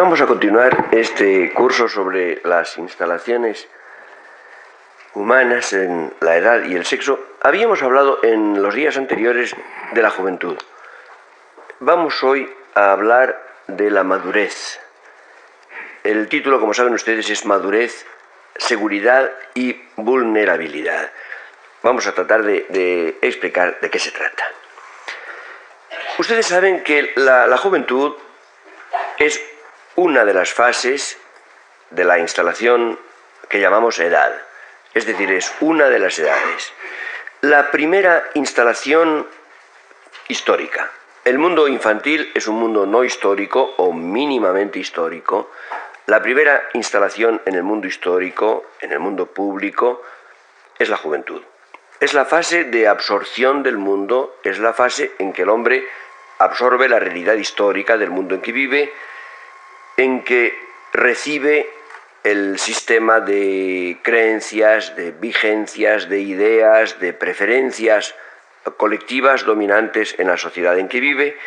Vamos a continuar este curso sobre las instalaciones humanas en la edad y el sexo. Habíamos hablado en los días anteriores de la juventud. Vamos hoy a hablar de la madurez. El título, como saben ustedes, es Madurez, Seguridad y Vulnerabilidad. Vamos a tratar de explicar de qué se trata. Ustedes saben que la juventud es una de las fases de la instalación que llamamos edad. Es decir, es una de las edades. La primera instalación histórica. El mundo infantil es un mundo no histórico o mínimamente histórico. La primera instalación en el mundo histórico, en el mundo público, es la juventud. Es la fase de absorción del mundo, es la fase en que el hombre absorbe la realidad histórica del mundo en que vive, en que recibe el sistema de creencias, de vigencias, de ideas, de preferencias colectivas dominantes en la sociedad en que vive,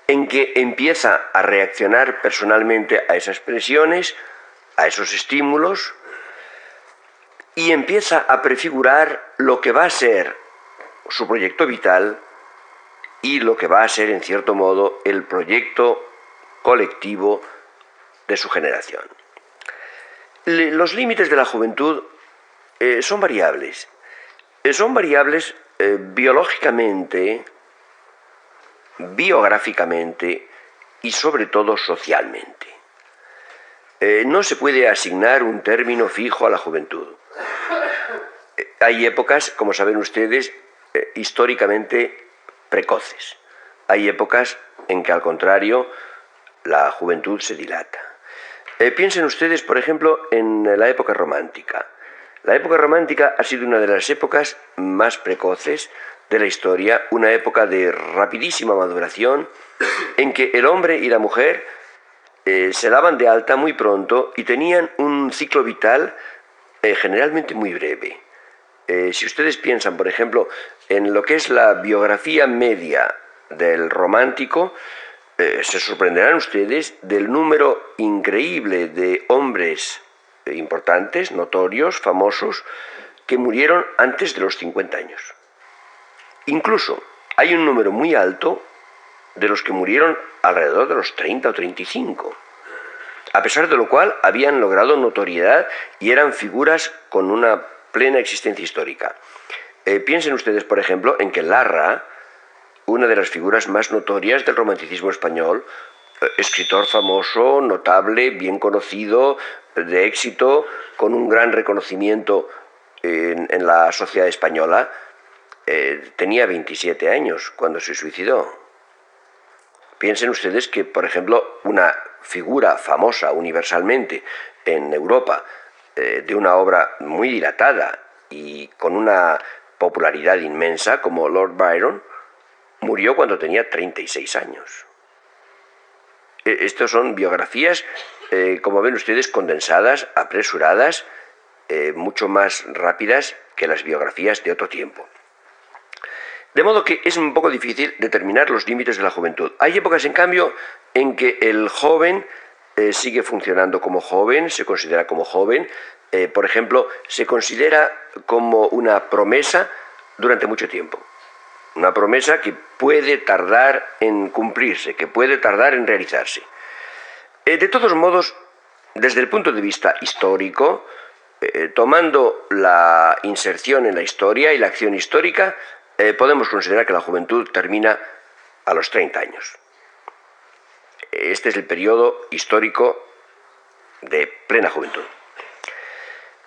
en que empieza a reaccionar personalmente a esas presiones, a esos estímulos, y empieza a prefigurar lo que va a ser su proyecto vital y lo que va a ser, en cierto modo, el proyecto colectivo de su generación. Los límites de la juventud son variables. Son variables biológicamente, biográficamente y sobre todo socialmente. No se puede asignar un término fijo a la juventud. Hay épocas, como saben ustedes, históricamente precoces. Hay épocas en que, al contrario, la juventud se dilata. Piensen ustedes, por ejemplo, en la época romántica. La época romántica ha sido una de las épocas más precoces de la historia, una época de rapidísima maduración, en que el hombre y la mujer se daban de alta muy pronto y tenían un ciclo vital generalmente muy breve. Si ustedes piensan, por ejemplo, en lo que es la biografía media del romántico, se sorprenderán ustedes del número increíble de hombres importantes, notorios, famosos, que murieron antes de los 50 años. Incluso hay un número muy alto de los que murieron alrededor de los 30 o 35, a pesar de lo cual habían logrado notoriedad y eran figuras con una plena existencia histórica. Piensen ustedes, por ejemplo, en que Larra, una de las figuras más notorias del romanticismo español, escritor famoso, notable, bien conocido, de éxito, con un gran reconocimiento en la sociedad española, tenía 27 años cuando se suicidó. Piensen ustedes que, por ejemplo, una figura famosa universalmente en Europa, de una obra muy dilatada y con una popularidad inmensa, como Lord Byron, murió cuando tenía 36 años. Estas son biografías, como ven ustedes, condensadas, apresuradas, mucho más rápidas que las biografías de otro tiempo. De modo que es un poco difícil determinar los límites de la juventud. Hay épocas, en cambio, en que el joven sigue funcionando como joven, se considera como joven. Por ejemplo, se considera como una promesa durante mucho tiempo. Una promesa que puede tardar en cumplirse, que puede tardar en realizarse. De todos modos, desde el punto de vista histórico, tomando la inserción en la historia y la acción histórica, podemos considerar que la juventud termina a los 30 años. Este es el periodo histórico de plena juventud.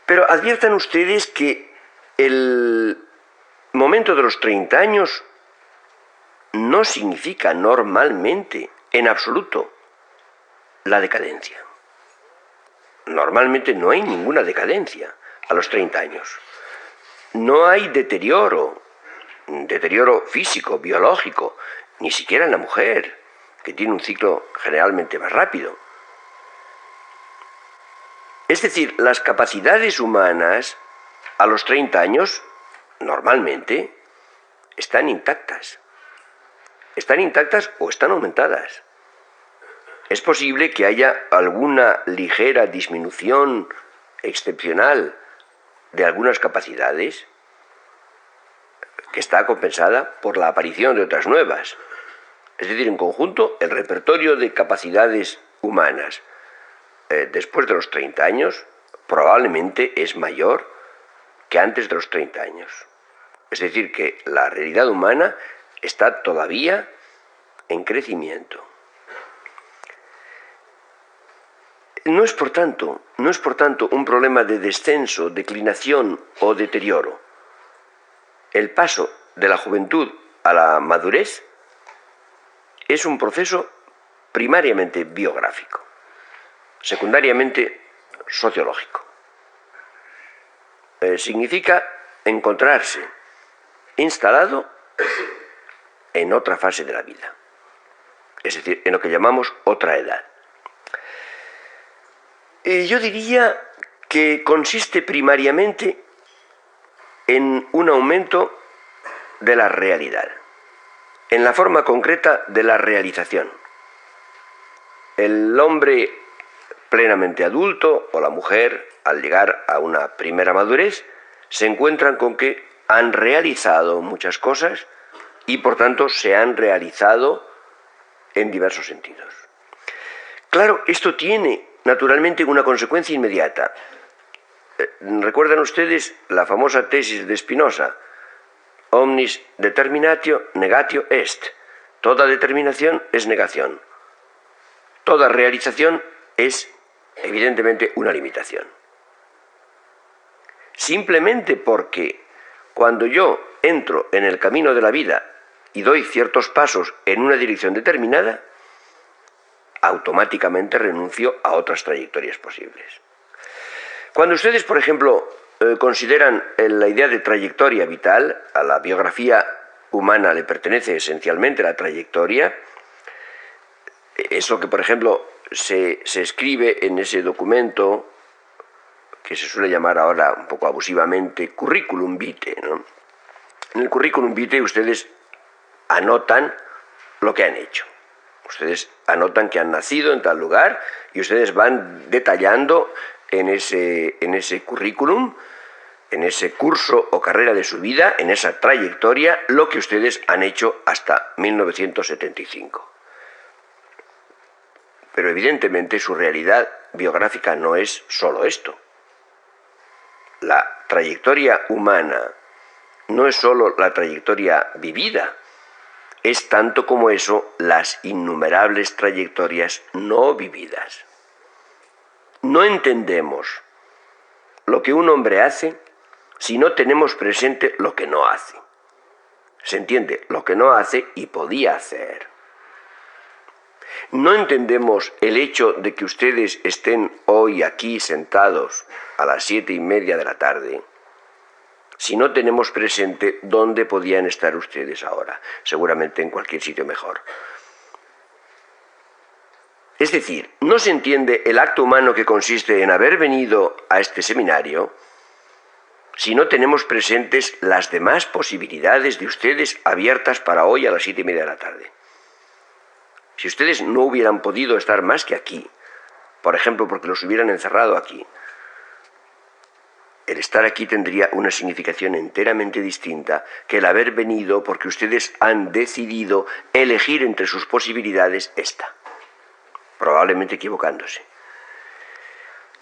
Pero adviertan ustedes que el momento de los 30 años no significa normalmente, en absoluto, la decadencia. Normalmente no hay ninguna decadencia a los 30 años. No hay deterioro físico, biológico, ni siquiera en la mujer, que tiene un ciclo generalmente más rápido. Es decir, las capacidades humanas a los 30 años normalmente están intactas. Están intactas o están aumentadas. es posible que haya alguna ligera disminución excepcional de algunas capacidades que está compensada por la aparición de otras nuevas. Es decir, en conjunto, el repertorio de capacidades humanas después de los 30 años probablemente es mayor que antes de los 30 años. Es decir, que la realidad humana está todavía en crecimiento. No es por tanto un problema de descenso, declinación o deterioro. El paso de la juventud a la madurez es un proceso primariamente biográfico, secundariamente sociológico. Significa encontrarse instalado en otra fase de la vida, es decir, en lo que llamamos otra edad. Yo diría que consiste primariamente en un aumento de la realidad, en la forma concreta de la realización. El hombre plenamente adulto o la mujer, al llegar a una primera madurez, se encuentran con que han realizado muchas cosas y por tanto se han realizado en diversos sentidos. Claro, esto tiene naturalmente una consecuencia inmediata. ¿Recuerdan ustedes la famosa tesis de Spinoza? Omnis determinatio negatio est. Toda determinación es negación. Toda realización es, evidentemente, una limitación. Simplemente porque cuando yo entro en el camino de la vida y doy ciertos pasos en una dirección determinada, automáticamente renuncio a otras trayectorias posibles. Cuando ustedes, por ejemplo, consideran la idea de trayectoria vital, a la biografía humana le pertenece esencialmente la trayectoria, eso que, por ejemplo, se escribe en ese documento que se suele llamar ahora un poco abusivamente curriculum vitae, ¿no? En el curriculum vitae ustedes anotan lo que han hecho. Ustedes anotan que han nacido en tal lugar y ustedes van detallando en ese currículum, en ese curso o carrera de su vida, en esa trayectoria, lo que ustedes han hecho hasta 1975. Pero evidentemente su realidad biográfica no es solo esto. La trayectoria humana no es solo la trayectoria vivida, es tanto como eso las innumerables trayectorias no vividas. No entendemos lo que un hombre hace si no tenemos presente lo que no hace. Se entiende lo que no hace y podía hacer. No entendemos el hecho de que ustedes estén hoy aquí sentados a las 7:30 de la tarde si no tenemos presente dónde podían estar ustedes ahora, seguramente en cualquier sitio mejor. Es decir, no se entiende el acto humano que consiste en haber venido a este seminario si no tenemos presentes las demás posibilidades de ustedes abiertas para hoy a las 7:30 de la tarde. Si ustedes no hubieran podido estar más que aquí, por ejemplo, porque los hubieran encerrado aquí, el estar aquí tendría una significación enteramente distinta que el haber venido porque ustedes han decidido elegir entre sus posibilidades esta, probablemente equivocándose.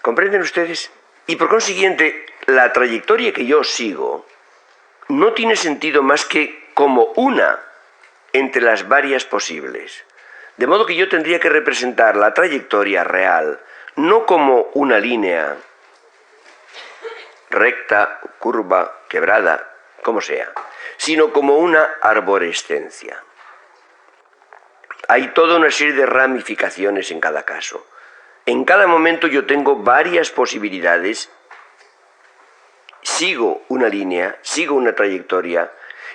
¿Comprenden ustedes? Y por consiguiente, la trayectoria que yo sigo no tiene sentido más que como una entre las varias posibles. De modo que yo tendría que representar la trayectoria real no como una línea recta, curva, quebrada, como sea, sino como una arborescencia. Hay toda una serie de ramificaciones en cada caso. En cada momento yo tengo varias posibilidades, sigo una línea, sigo una trayectoria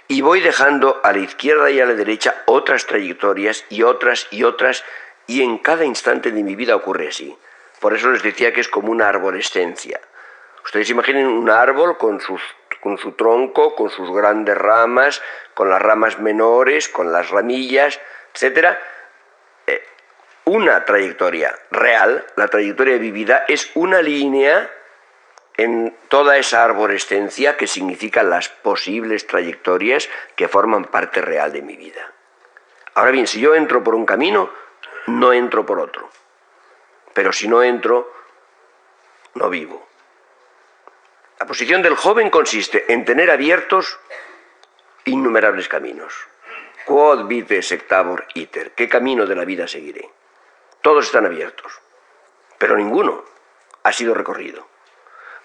y voy dejando a la izquierda y a la derecha otras trayectorias y otras y otras, y en cada instante de mi vida ocurre así. Por eso les decía que es como una arborescencia. Ustedes imaginen un árbol con su tronco, con sus grandes ramas, con las ramas menores, con las ramillas, etc. una trayectoria real, la trayectoria vivida es una línea en toda esa arborescencia que significan las posibles trayectorias que forman parte real de mi vida. Ahora bien, si yo entro por un camino, no entro por otro. Pero si no entro, no vivo. La posición del joven consiste en tener abiertos innumerables caminos. Quod vitae sectabor iter. ¿Qué camino de la vida seguiré? Todos están abiertos, pero ninguno ha sido recorrido.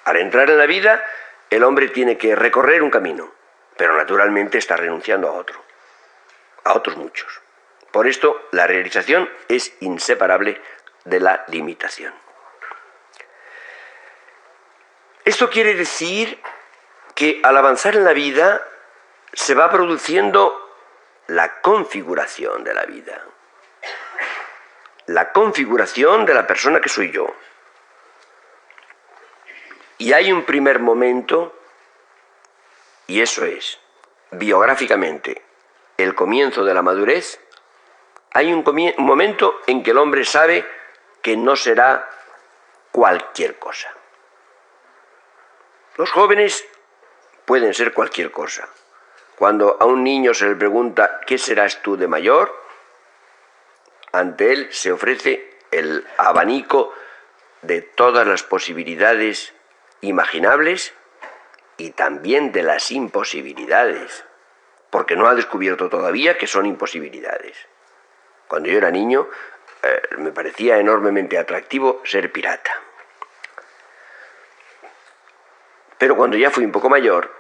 Al entrar en la vida, el hombre tiene que recorrer un camino, pero naturalmente está renunciando a otros muchos. Por esto, la realización es inseparable de la limitación. Esto quiere decir que al avanzar en la vida se va produciendo la configuración de la vida, la configuración de la persona que soy yo. Y hay un primer momento, y eso es, biográficamente, el comienzo de la madurez. Hay un momento en que el hombre sabe que no será cualquier cosa. Los jóvenes pueden ser cualquier cosa. Cuando a un niño se le pregunta ¿qué serás tú de mayor?, ante él se ofrece el abanico de todas las posibilidades imaginables y también de las imposibilidades, porque no ha descubierto todavía que son imposibilidades. Cuando yo era niño, me parecía enormemente atractivo ser pirata. Pero cuando ya fui un poco mayor,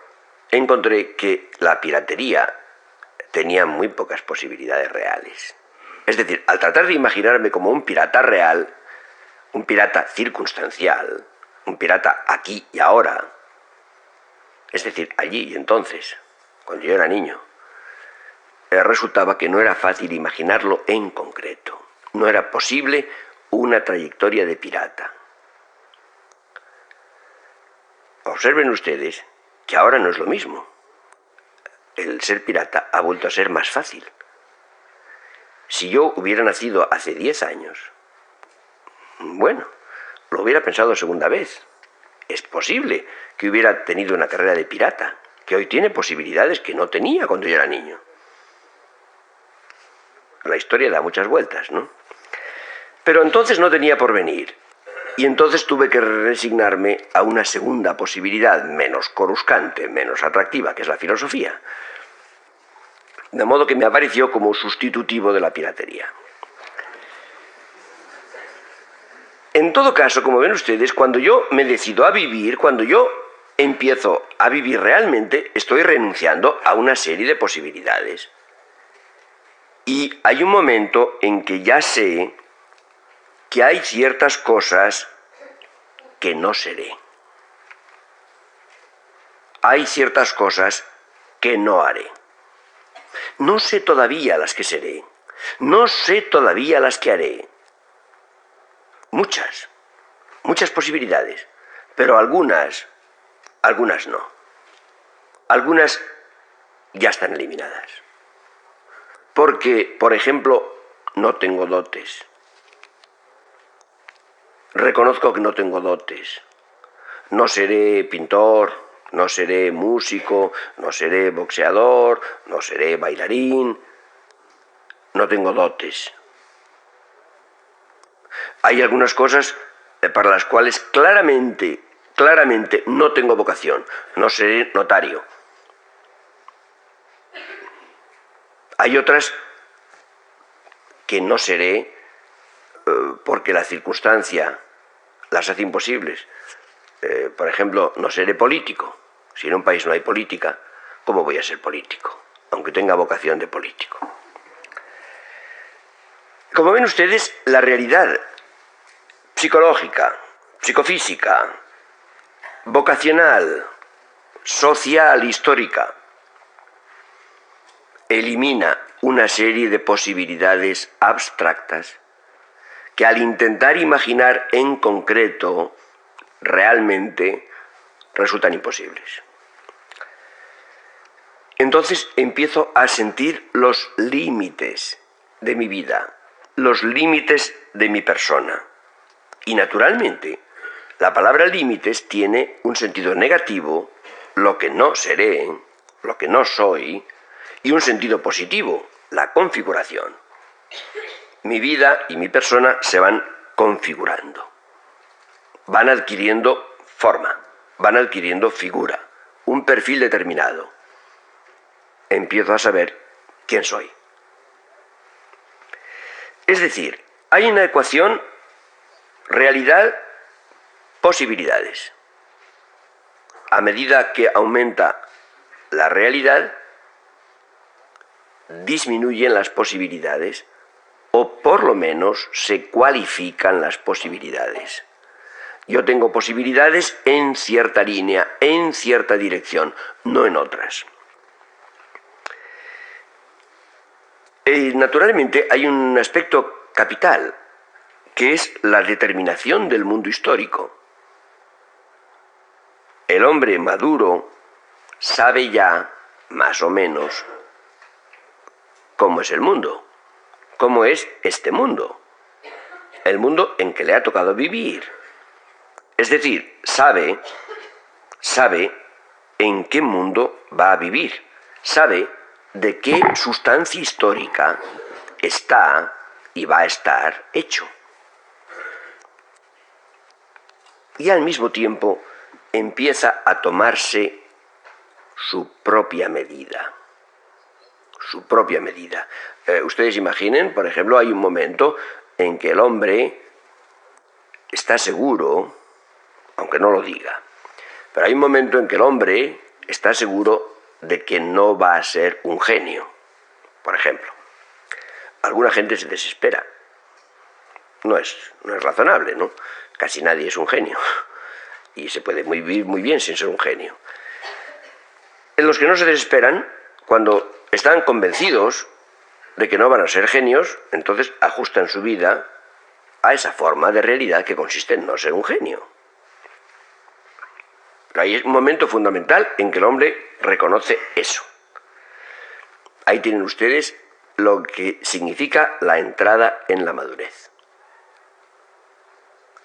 encontré que la piratería tenía muy pocas posibilidades reales. Es decir, al tratar de imaginarme como un pirata real, un pirata circunstancial, un pirata aquí y ahora, es decir, allí y entonces, cuando yo era niño, resultaba que no era fácil imaginarlo en concreto. No era posible una trayectoria de pirata. Observen ustedes que ahora no es lo mismo. El ser pirata ha vuelto a ser más fácil. Si yo hubiera nacido hace 10 años, bueno, lo hubiera pensado segunda vez. Es posible que hubiera tenido una carrera de pirata, que hoy tiene posibilidades que no tenía cuando yo era niño. La historia da muchas vueltas, ¿no? Pero entonces no tenía porvenir. Y entonces tuve que resignarme a una segunda posibilidad menos coruscante, menos atractiva, que es la filosofía. De modo que me apareció como sustitutivo de la piratería. En todo caso, como ven ustedes, cuando yo me decido a vivir, cuando yo empiezo a vivir realmente, estoy renunciando a una serie de posibilidades. Y hay un momento en que ya sé que hay ciertas cosas que no seré. Hay ciertas cosas que no haré. No sé todavía las que seré. No sé todavía las que haré. Muchas posibilidades, pero algunas no. Algunas ya están eliminadas. Porque, por ejemplo, no tengo dotes. Reconozco que no tengo dotes. No seré pintor, no seré músico, no seré boxeador, no seré bailarín. No tengo dotes. Hay algunas cosas para las cuales claramente no tengo vocación. No seré notario. Hay otras que no seré porque la circunstancia las hace imposibles. Por ejemplo, no seré político. Si en un país no hay política, ¿cómo voy a ser político? Aunque tenga vocación de político. Como ven ustedes, la realidad psicológica, psicofísica, vocacional, social, histórica, elimina una serie de posibilidades abstractas que al intentar imaginar en concreto realmente resultan imposibles. Entonces empiezo a sentir los límites de mi vida, los límites de mi persona. Y naturalmente, la palabra límites tiene un sentido negativo, lo que no seré, lo que no soy, y un sentido positivo, la configuración. Mi vida y mi persona se van configurando, van adquiriendo forma, van adquiriendo figura, un perfil determinado. Empiezo a saber quién soy. Es decir, hay una ecuación realidad, posibilidades. A medida que aumenta la realidad, disminuyen las posibilidades, o por lo menos se cualifican las posibilidades. Yo tengo posibilidades en cierta línea, en cierta dirección, no en otras. Naturalmente hay un aspecto capital, que es la determinación del mundo histórico. El hombre maduro sabe ya, más o menos, cómo es el mundo, cómo es este mundo, el mundo en que le ha tocado vivir. Es decir, sabe en qué mundo va a vivir, sabe de qué sustancia histórica está y va a estar hecho. Y al mismo tiempo empieza a tomarse su propia medida. Su propia medida. Ustedes imaginen, por ejemplo, hay un momento en que el hombre está seguro, aunque no lo diga, pero hay un momento en que el hombre está seguro de que no va a ser un genio. Por ejemplo, alguna gente se desespera. No es razonable, ¿no? Casi nadie es un genio. Y se puede vivir muy bien sin ser un genio. En los que no se desesperan, cuando están convencidos de que no van a ser genios, entonces ajustan su vida a esa forma de realidad que consiste en no ser un genio. Hay un momento fundamental en que el hombre reconoce eso. Ahí tienen ustedes lo que significa la entrada en la madurez.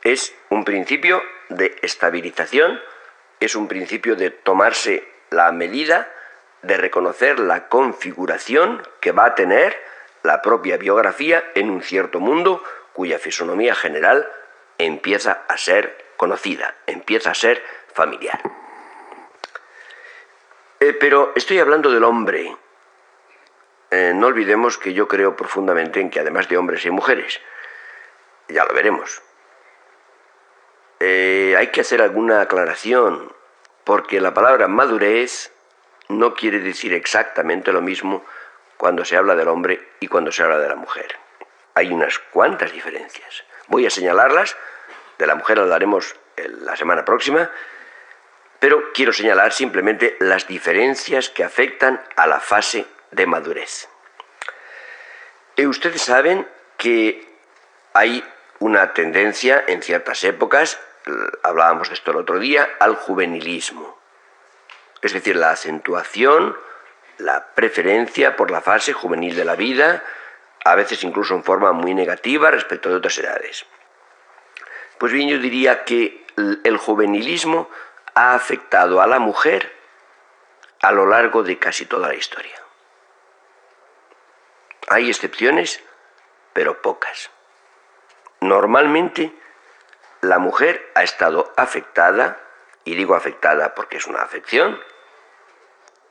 Es un principio de estabilización, es un principio de tomarse la medida, de reconocer la configuración que va a tener la propia biografía en un cierto mundo cuya fisonomía general empieza a ser conocida, empieza a ser familiar. Pero estoy hablando del hombre. No olvidemos que yo creo profundamente en que además de hombres hay mujeres. Ya lo veremos. Hay que hacer alguna aclaración, porque la palabra madurez no quiere decir exactamente lo mismo cuando se habla del hombre y cuando se habla de la mujer. Hay unas cuantas diferencias. Voy a señalarlas, de la mujer hablaremos la semana próxima, pero quiero señalar simplemente las diferencias que afectan a la fase de madurez. Ustedes saben que hay una tendencia en ciertas épocas, hablábamos de esto el otro día, al juvenilismo. Es decir, la acentuación, la preferencia por la fase juvenil de la vida, a veces incluso en forma muy negativa respecto de otras edades. Pues bien, yo diría que el juvenilismo ha afectado a la mujer a lo largo de casi toda la historia. Hay excepciones, pero pocas. Normalmente, la mujer ha estado afectada, y digo afectada porque es una afección,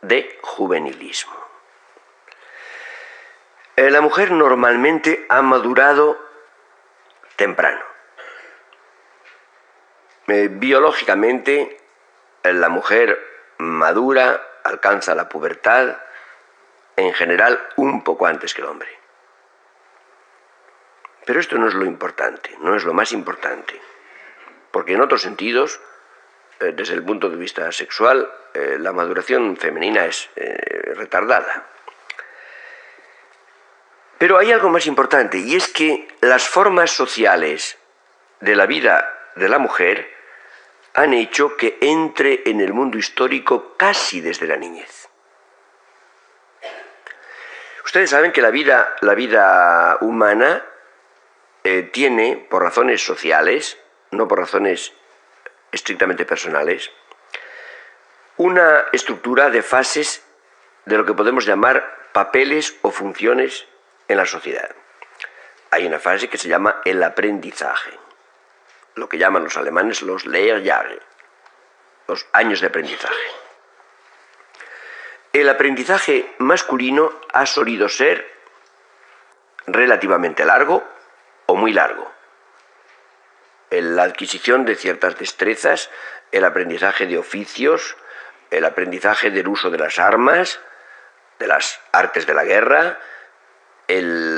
de juvenilismo. La mujer normalmente ha madurado temprano. Biológicamente, la mujer madura, alcanza la pubertad, en general un poco antes que el hombre. Pero esto no es lo importante, no es lo más importante, porque en otros sentidos, desde el punto de vista sexual, la maduración femenina es retardada. Pero hay algo más importante, y es que las formas sociales de la vida de la mujer han hecho que entre en el mundo histórico casi desde la niñez. Ustedes saben que la vida humana tiene, por razones sociales, no por razones estrictamente personales, una estructura de fases de lo que podemos llamar papeles o funciones en la sociedad. Hay una fase que se llama el aprendizaje, lo que llaman los alemanes los Lehrjahre, los años de aprendizaje. El aprendizaje masculino ha solido ser relativamente largo o muy largo. La adquisición de ciertas destrezas, el aprendizaje de oficios, el aprendizaje del uso de las armas, de las artes de la guerra,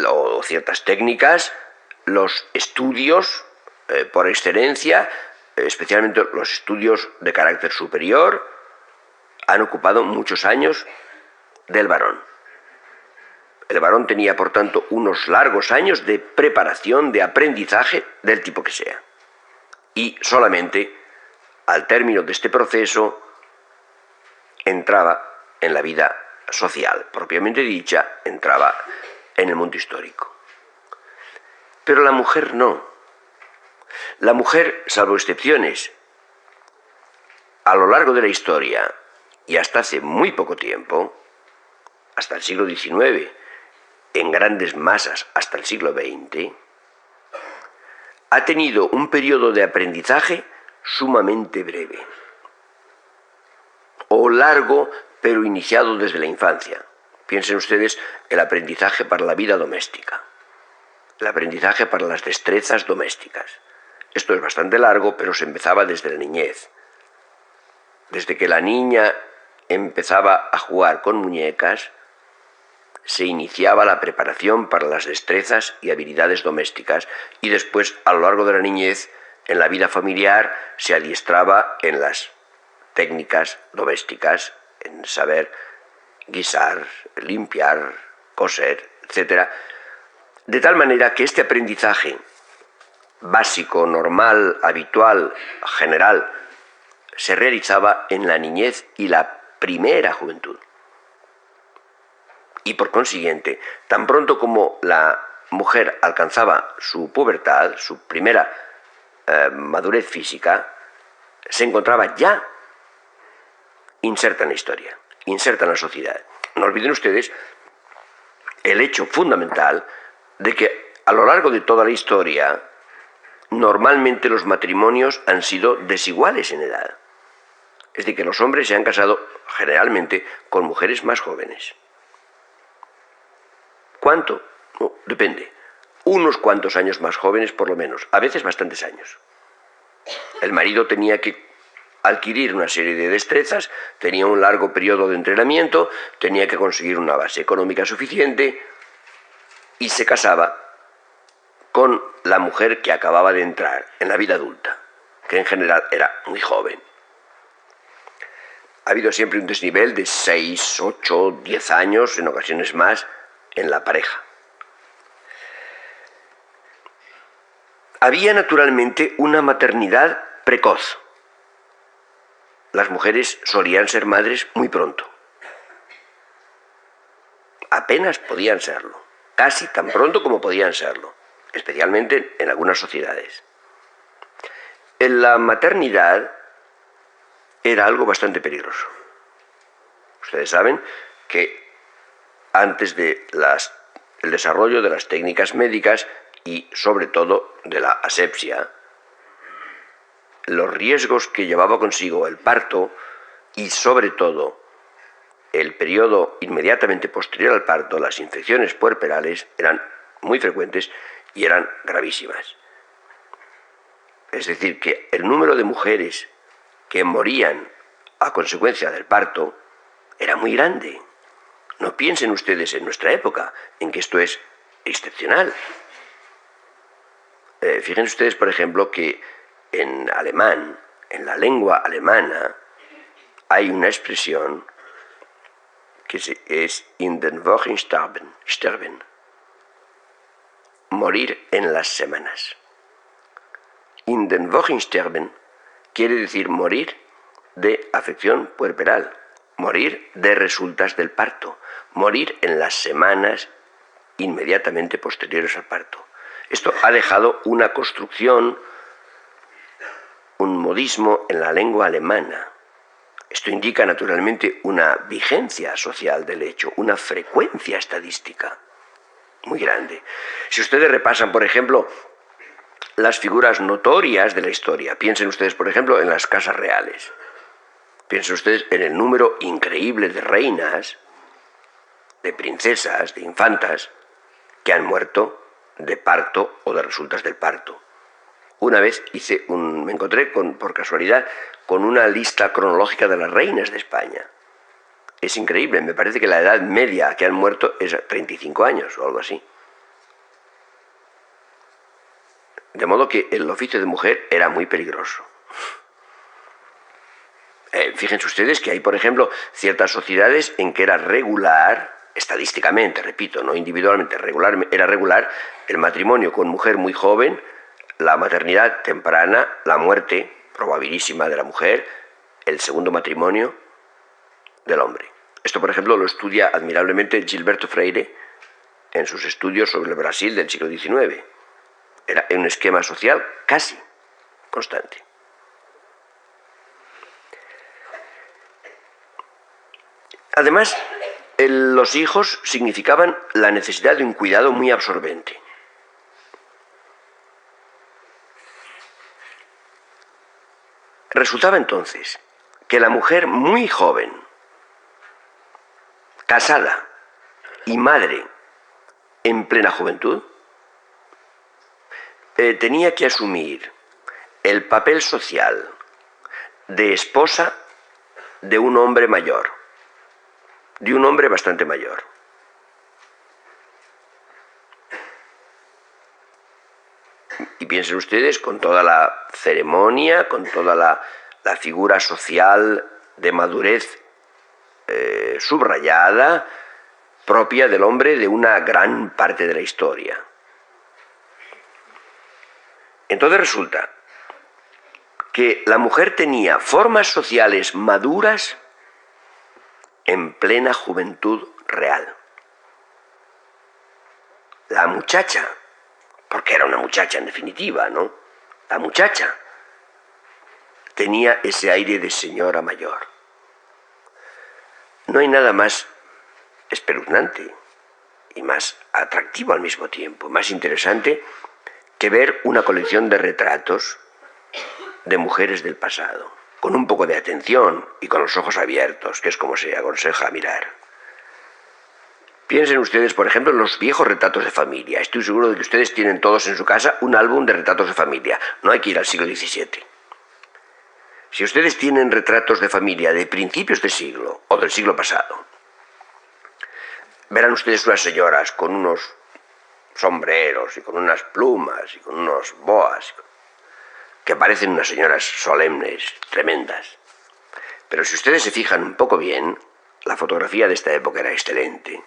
o ciertas técnicas, los estudios por excelencia, especialmente los estudios de carácter superior, han ocupado muchos años del varón. El varón tenía, por tanto, unos largos años de preparación, de aprendizaje, del tipo que sea. Y solamente al término de este proceso entraba en la vida social, propiamente dicha, entraba en el mundo histórico. Pero la mujer no. La mujer, salvo excepciones, a lo largo de la historia y hasta hace muy poco tiempo, hasta el siglo XIX, en grandes masas hasta el siglo XX, ha tenido un periodo de aprendizaje sumamente breve, o largo, pero iniciado desde la infancia. Piensen ustedes el aprendizaje para la vida doméstica, el aprendizaje para las destrezas domésticas. Esto es bastante largo, pero se empezaba desde la niñez. Desde que la niña empezaba a jugar con muñecas, se iniciaba la preparación para las destrezas y habilidades domésticas, y después, a lo largo de la niñez, en la vida familiar, se adiestraba en las técnicas domésticas, en saber guisar, limpiar, coser, etc. De tal manera que este aprendizaje básico, normal, habitual, general, se realizaba en la niñez y la primera juventud. Y por consiguiente, tan pronto como la mujer alcanzaba su pubertad, su primera madurez física, se encontraba ya inserta en la historia, inserta en la sociedad. No olviden ustedes el hecho fundamental de que a lo largo de toda la historia, normalmente los matrimonios han sido desiguales en edad. Es decir, que los hombres se han casado generalmente con mujeres más jóvenes. ¿Cuánto? No, depende. Unos cuantos años más jóvenes por lo menos, a veces bastantes años. El marido tenía que adquirir una serie de destrezas, tenía un largo periodo de entrenamiento, tenía que conseguir una base económica suficiente y se casaba con la mujer que acababa de entrar en la vida adulta, que en general era muy joven. Ha habido siempre un desnivel de 6, 8, 10 años, en ocasiones más, en la pareja. Había naturalmente una maternidad precoz. Las mujeres solían ser madres muy pronto. Apenas podían serlo, casi tan pronto como podían serlo, especialmente en algunas sociedades. En la maternidad era algo bastante peligroso. Ustedes saben que antes del desarrollo de las técnicas médicas y sobre todo de la asepsia, los riesgos que llevaba consigo el parto y sobre todo el periodo inmediatamente posterior al parto, las infecciones puerperales, eran muy frecuentes y eran gravísimas. Es decir, que el número de mujeres que morían a consecuencia del parto era muy grande. No piensen ustedes en nuestra época, en que esto es excepcional. Fíjense ustedes, por ejemplo, que en alemán, en la lengua alemana, hay una expresión que es in den Wochen sterben, morir en las semanas. In den Wochen sterben quiere decir morir de afección puerperal, morir de resultas del parto, morir en las semanas inmediatamente posteriores al parto. Esto ha dejado una construcción, un modismo en la lengua alemana. Esto indica naturalmente una vigencia social del hecho, una frecuencia estadística muy grande. Si ustedes repasan, por ejemplo, las figuras notorias de la historia, piensen ustedes, por ejemplo, en las casas reales. Piensen ustedes en el número increíble de reinas, de princesas, de infantas, que han muerto de parto o de resultas del parto. Una vez me encontré por casualidad con una lista cronológica de las reinas de España. Es increíble, me parece que la edad media que han muerto es 35 años o algo así. De modo que el oficio de mujer era muy peligroso. Fíjense ustedes que hay, por ejemplo, ciertas sociedades en que era regular, estadísticamente, repito, no individualmente, era regular el matrimonio con mujer muy joven, la maternidad temprana, la muerte probabilísima de la mujer, el segundo matrimonio del hombre. Esto, por ejemplo, lo estudia admirablemente Gilberto Freire en sus estudios sobre el Brasil del siglo XIX. Era un esquema social casi constante. Además, los hijos significaban la necesidad de un cuidado muy absorbente. Resultaba entonces que la mujer muy joven, casada y madre en plena juventud, tenía que asumir el papel social de esposa de un hombre mayor, de un hombre bastante mayor. Y piensen ustedes, con toda la ceremonia, con toda la figura social de madurez subrayada, propia del hombre de una gran parte de la historia. Entonces resulta que la mujer tenía formas sociales maduras en plena juventud real. La muchacha, porque era una muchacha en definitiva, ¿no? La muchacha tenía ese aire de señora mayor. No hay nada más espeluznante y más atractivo al mismo tiempo, más interesante que ver una colección de retratos de mujeres del pasado, con un poco de atención y con los ojos abiertos, que es como se aconseja mirar. Piensen ustedes, por ejemplo, en los viejos retratos de familia. Estoy seguro de que ustedes tienen todos en su casa un álbum de retratos de familia. No hay que ir al siglo XVII. Si ustedes tienen retratos de familia de principios de siglo o del siglo pasado, verán ustedes unas señoras con unos sombreros y con unas plumas y con unos boas que parecen unas señoras solemnes, tremendas. Pero si ustedes se fijan un poco bien, la fotografía de esta época era excelente.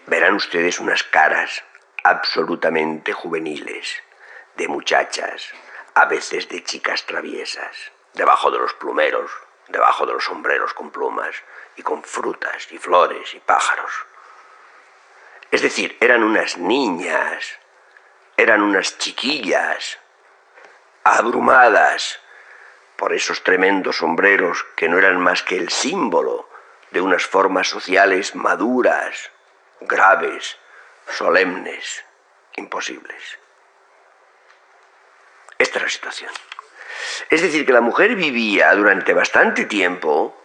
Verán ustedes unas caras absolutamente juveniles, de muchachas, a veces de chicas traviesas, debajo de los plumeros, debajo de los sombreros con plumas y con frutas y flores y pájaros. Es decir, eran unas niñas, eran unas chiquillas, abrumadas por esos tremendos sombreros que no eran más que el símbolo de unas formas sociales maduras, graves, solemnes, imposibles. Esta es la situación. Es decir, que la mujer vivía durante bastante tiempo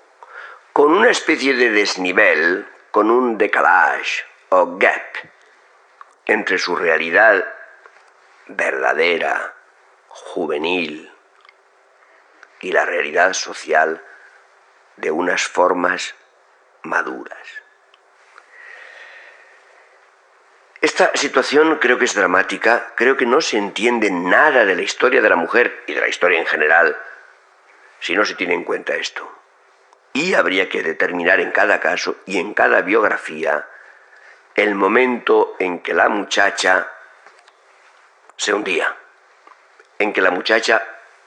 con una especie de desnivel, con un decalage o gap entre su realidad verdadera, juvenil, y la realidad social de unas formas maduras. Esta situación creo que es dramática, creo que no se entiende nada de la historia de la mujer y de la historia en general si no se tiene en cuenta esto. Y habría que determinar en cada caso y en cada biografía el momento en que la muchacha se hundía, en que la muchacha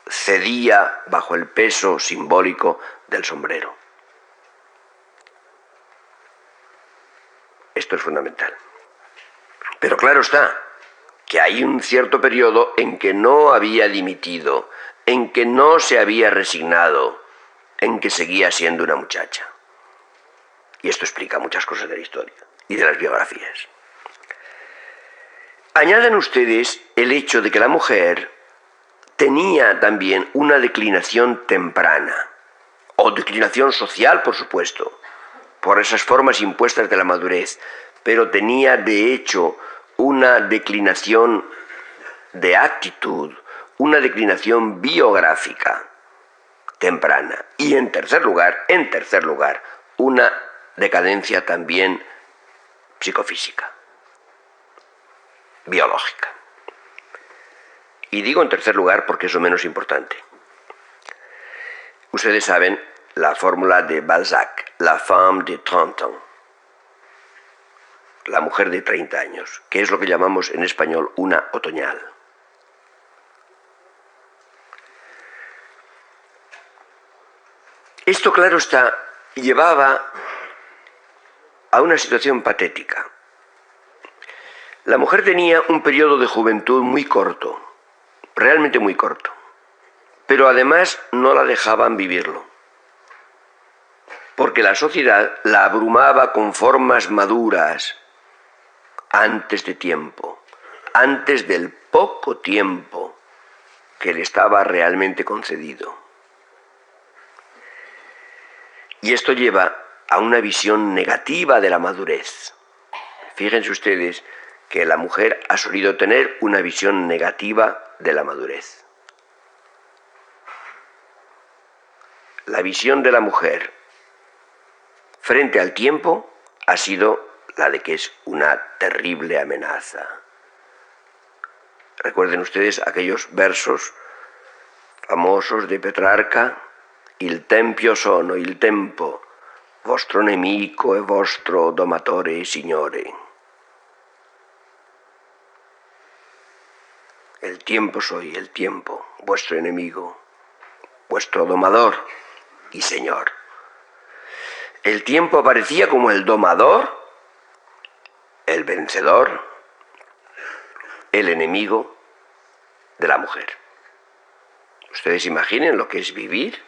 cedía bajo el peso simbólico del sombrero. Esto es fundamental. Pero claro está, que hay un cierto periodo en que no había dimitido, en que no se había resignado, en que seguía siendo una muchacha. Y esto explica muchas cosas de la historia y de las biografías. Añadan ustedes el hecho de que la mujer tenía también una declinación temprana, o declinación social, por supuesto, por esas formas impuestas de la madurez, pero tenía de hecho una declinación de actitud, una declinación biográfica temprana. Y en tercer lugar, una decadencia también psicofísica, biológica. Y digo en tercer lugar porque es lo menos importante. Ustedes saben la fórmula de Balzac, la femme de 30 ans, la mujer de 30 años, que es lo que llamamos en español una otoñal. Esto, claro está, llevaba a una situación patética. La mujer tenía un periodo de juventud muy corto, realmente muy corto, pero además no la dejaban vivirlo, porque la sociedad la abrumaba con formas maduras antes de tiempo, antes del poco tiempo que le estaba realmente concedido. Y esto lleva a una visión negativa de la madurez. Fíjense ustedes que la mujer ha solido tener una visión negativa de la madurez. La visión de la mujer frente al tiempo ha sido la de que es una terrible amenaza. Recuerden ustedes aquellos versos famosos de Petrarca: il tempio sono, il tempo, vostro nemico e vostro domatore signore. El tiempo soy, el tiempo, vuestro enemigo, vuestro domador y señor. El tiempo aparecía como el domador, el vencedor, el enemigo de la mujer. Ustedes imaginen lo que es vivir,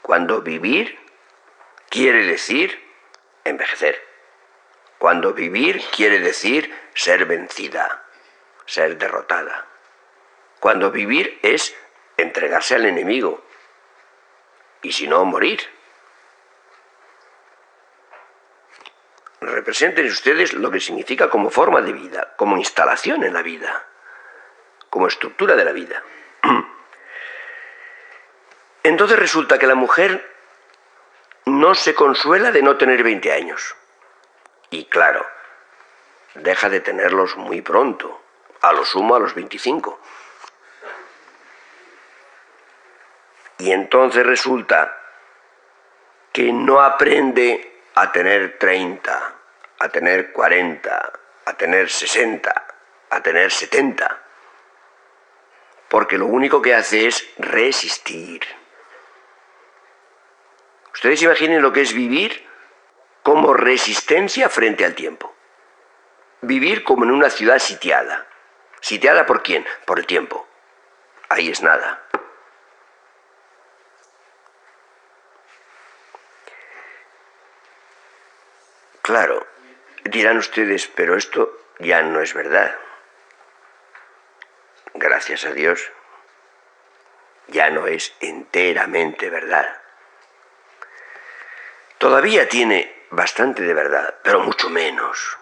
cuando vivir quiere decir envejecer, cuando vivir quiere decir ser vencida, ser derrotada, cuando vivir es entregarse al enemigo, y si no, morir. Representen ustedes lo que significa como forma de vida, como instalación en la vida, como estructura de la vida. Entonces resulta que la mujer no se consuela de no tener 20 años. Y claro, deja de tenerlos muy pronto, a lo sumo a los 25. Y entonces resulta que no aprende a tener 30, a tener 40, a tener 60, a tener 70. Porque lo único que hace es resistir. Ustedes imaginen lo que es vivir como resistencia frente al tiempo. Vivir como en una ciudad sitiada. ¿Sitiada por quién? Por el tiempo. Ahí es nada. Claro, dirán ustedes, pero esto ya no es verdad. Gracias a Dios, ya no es enteramente verdad. Todavía tiene bastante de verdad, pero mucho menos.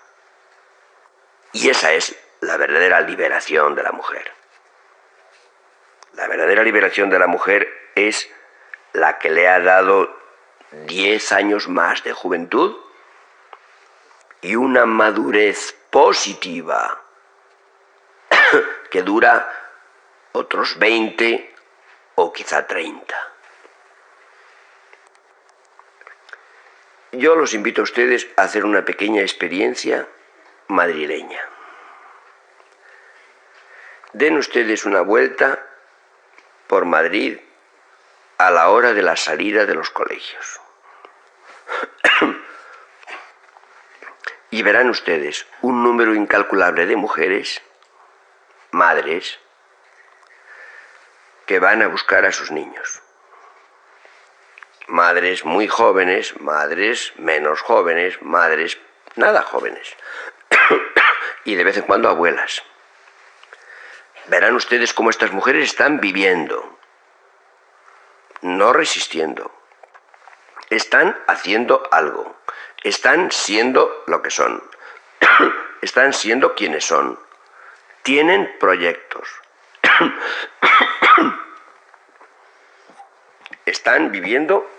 Y esa es la verdadera liberación de la mujer. La verdadera liberación de la mujer es la que le ha dado 10 años más de juventud y una madurez positiva que dura otros 20 o quizá 30. Yo los invito a ustedes a hacer una pequeña experiencia madrileña. Den ustedes una vuelta por Madrid a la hora de la salida de los colegios. Y verán ustedes un número incalculable de mujeres madres que van a buscar a sus niños. Madres muy jóvenes, madres menos jóvenes, madres nada jóvenes. Y de vez en cuando abuelas. Verán ustedes cómo estas mujeres están viviendo, no resistiendo. Están haciendo algo. Están siendo lo que son. Están siendo quienes son. Tienen proyectos. Están viviendo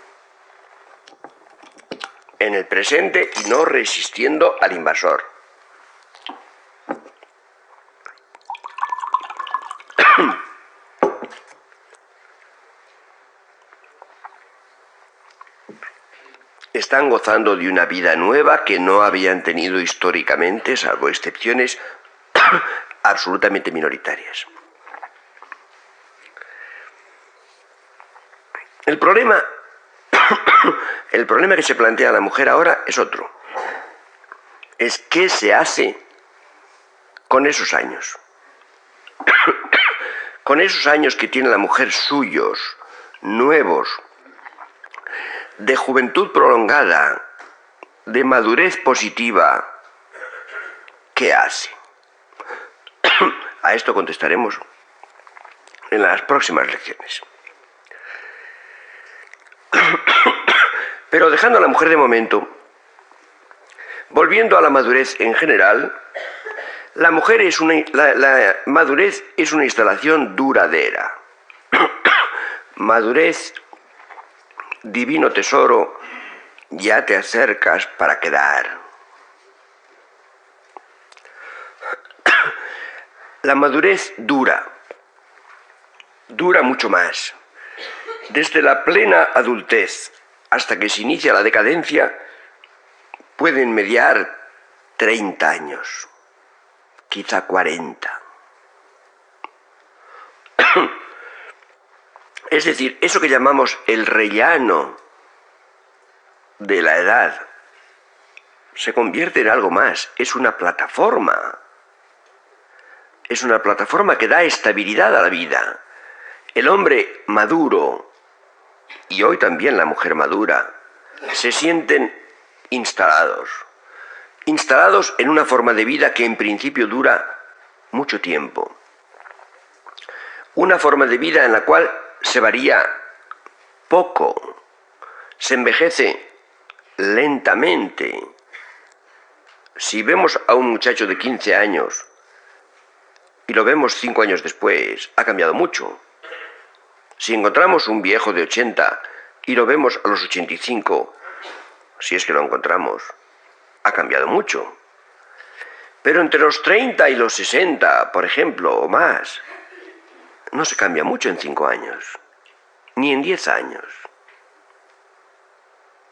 en el presente y no resistiendo al invasor. Están gozando de una vida nueva que no habían tenido históricamente, salvo excepciones absolutamente minoritarias. El problema que se plantea la mujer ahora es otro. Es qué se hace con esos años. Con esos años que tiene la mujer suyos, nuevos, de juventud prolongada, de madurez positiva, ¿qué hace? A esto contestaremos en las próximas lecciones. Pero dejando a la mujer de momento, volviendo a la madurez en general, la madurez es una instalación duradera. Madurez, divino tesoro, ya te acercas para quedar. La madurez dura mucho más. Desde la plena adultez hasta que se inicia la decadencia, pueden mediar 30 años, quizá 40. Es decir, eso que llamamos el rellano de la edad se convierte en algo más, es una plataforma. Es una plataforma que da estabilidad a la vida. El hombre maduro, y hoy también la mujer madura, se sienten instalados en una forma de vida que en principio dura mucho tiempo. Una forma de vida en la cual se varía poco, se envejece lentamente. Si vemos a un muchacho de 15 años y lo vemos 5 años después, ha cambiado mucho. Si encontramos un viejo de 80 y lo vemos a los 85, si es que lo encontramos, ha cambiado mucho. Pero entre los 30 y los 60, por ejemplo, o más, no se cambia mucho en 5 años, ni en 10 años.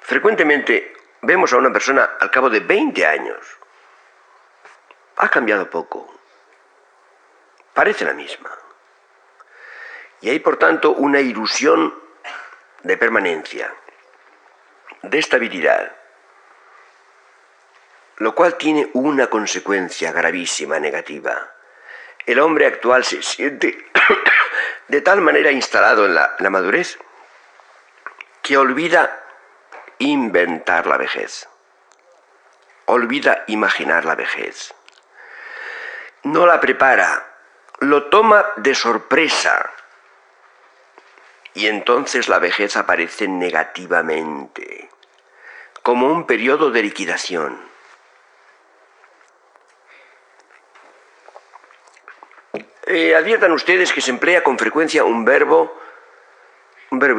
Frecuentemente vemos a una persona al cabo de 20 años. Ha cambiado poco. Parece la misma. Y hay, por tanto, una ilusión de permanencia, de estabilidad, lo cual tiene una consecuencia gravísima, negativa. El hombre actual se siente de tal manera instalado en la madurez que olvida inventar la vejez, olvida imaginar la vejez, no la prepara, lo toma de sorpresa. Y entonces la vejez aparece negativamente, como un periodo de liquidación. Adviertan ustedes que se emplea con frecuencia un verbo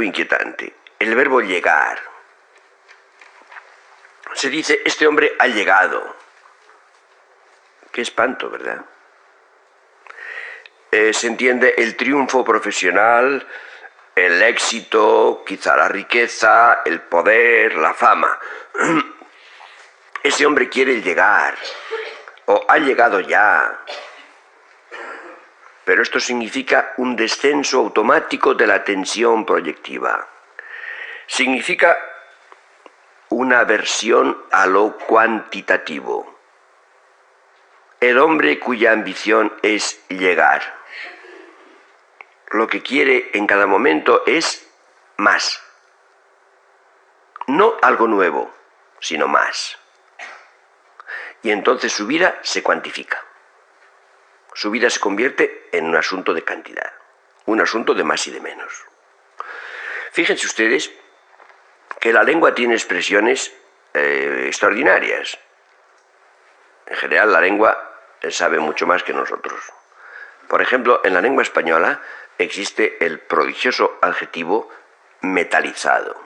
inquietante, el verbo llegar. Se dice, este hombre ha llegado. Qué espanto, ¿verdad? Se entiende el triunfo profesional, el éxito, quizá la riqueza, el poder, la fama. Ese hombre quiere llegar, o ha llegado ya. Pero esto significa un descenso automático de la tensión proyectiva. Significa una aversión a lo cuantitativo. el hombre cuya ambición es llegar. Lo que quiere en cada momento es más. No algo nuevo, sino más. Y entonces su vida se cuantifica. Su vida se convierte en un asunto de cantidad, un asunto de más y de menos. Fíjense ustedes que la lengua tiene expresiones extraordinarias. En general, la lengua sabe mucho más que nosotros. Por ejemplo, en la lengua española existe el prodigioso adjetivo metalizado.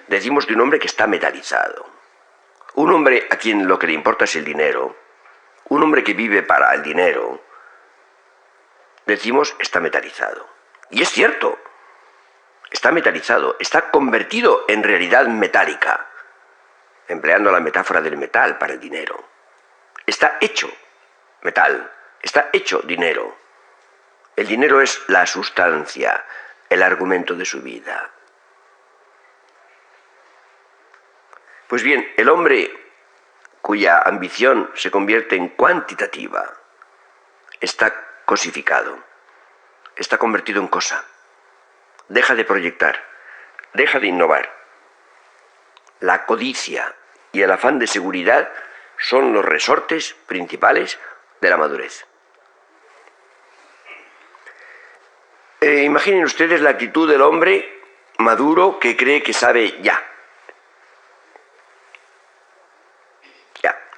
Decimos de un hombre que está metalizado. Un hombre a quien lo que le importa es el dinero, un hombre que vive para el dinero, decimos está metalizado. Y es cierto, está metalizado, está convertido en realidad metálica, empleando la metáfora del metal para el dinero. Está hecho metal, está hecho dinero. El dinero es la sustancia, el argumento de su vida. Pues bien, el hombre cuya ambición se convierte en cuantitativa está cosificado, está convertido en cosa. Deja de proyectar, deja de innovar. La codicia y el afán de seguridad son los resortes principales de la madurez. Imaginen ustedes la actitud del hombre maduro que cree que sabe ya.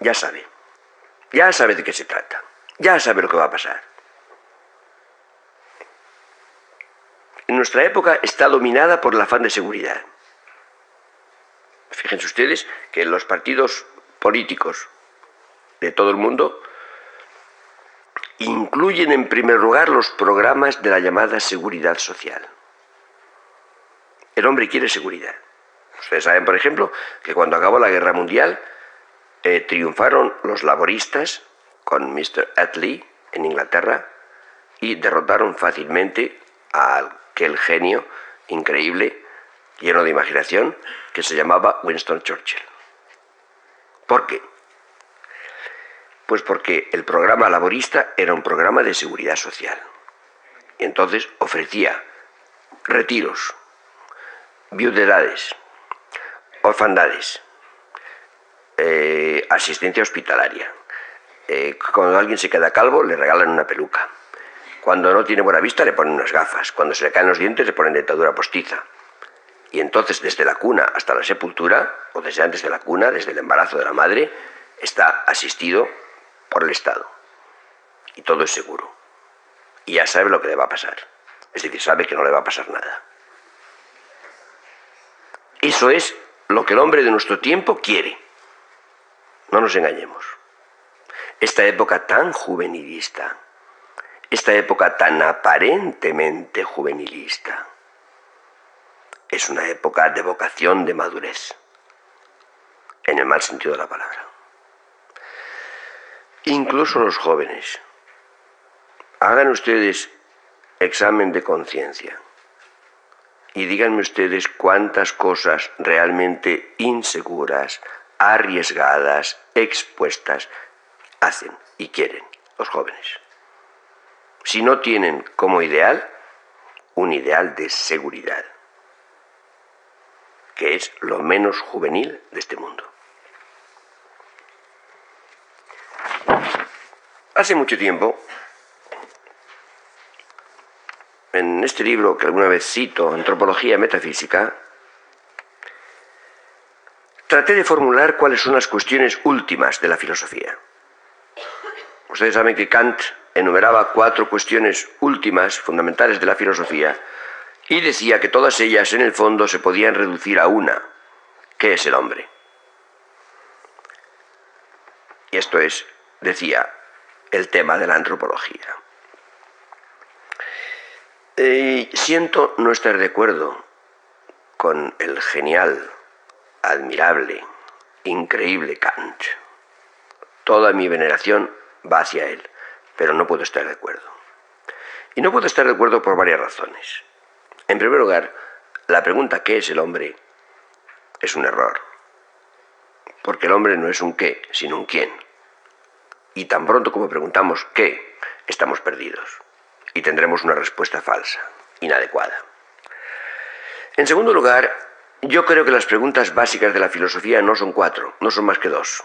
Ya sabe. Ya sabe de qué se trata. Ya sabe lo que va a pasar. En nuestra época está dominada por el afán de seguridad. Fíjense ustedes que los partidos políticos de todo el mundo incluyen en primer lugar los programas de la llamada seguridad social. El hombre quiere seguridad. Ustedes saben, por ejemplo, que cuando acabó la Guerra Mundial triunfaron los laboristas con Mr. Attlee en Inglaterra y derrotaron fácilmente a aquel genio increíble, lleno de imaginación, que se llamaba Winston Churchill. ¿Por qué? Pues porque el programa laborista era un programa de seguridad social. Y entonces ofrecía retiros, viudedades, orfandades, asistencia hospitalaria. Cuando alguien se queda calvo le regalan una peluca. Cuando no tiene buena vista le ponen unas gafas. Cuando se le caen los dientes le ponen dentadura postiza. Y entonces desde la cuna hasta la sepultura, o desde antes de la cuna, desde el embarazo de la madre, está asistido por el Estado. Y todo es seguro. Y ya sabe lo que le va a pasar. Es decir, sabe que no le va a pasar nada. Eso es lo que el hombre de nuestro tiempo quiere. No nos engañemos. Esta época tan juvenilista, esta época tan aparentemente juvenilista, es una época de vocación de madurez, en el mal sentido de la palabra. Incluso los jóvenes, hagan ustedes examen de conciencia y díganme ustedes cuántas cosas realmente inseguras, arriesgadas, expuestas, hacen y quieren los jóvenes. Si no tienen como ideal un ideal de seguridad, que es lo menos juvenil de este mundo. Hace mucho tiempo, en este libro que alguna vez cito, Antropología Metafísica, traté de formular cuáles son las cuestiones últimas de la filosofía. Ustedes saben que Kant enumeraba 4 cuestiones últimas, fundamentales de la filosofía, y decía que todas ellas, en el fondo, se podían reducir a una: ¿qué es el hombre? Y esto es, decía, el tema de la antropología. Siento no estar de acuerdo con el genial, admirable, increíble Kant. Toda mi veneración va hacia él, pero no puedo estar de acuerdo. Y no puedo estar de acuerdo por varias razones. En primer lugar, la pregunta ¿qué es el hombre? Es un error. Porque el hombre no es un qué, sino un quién. Y tan pronto como preguntamos ¿qué?, estamos perdidos y tendremos una respuesta falsa, inadecuada. En segundo lugar, yo creo que las preguntas básicas de la filosofía no son 4, no son más que 2.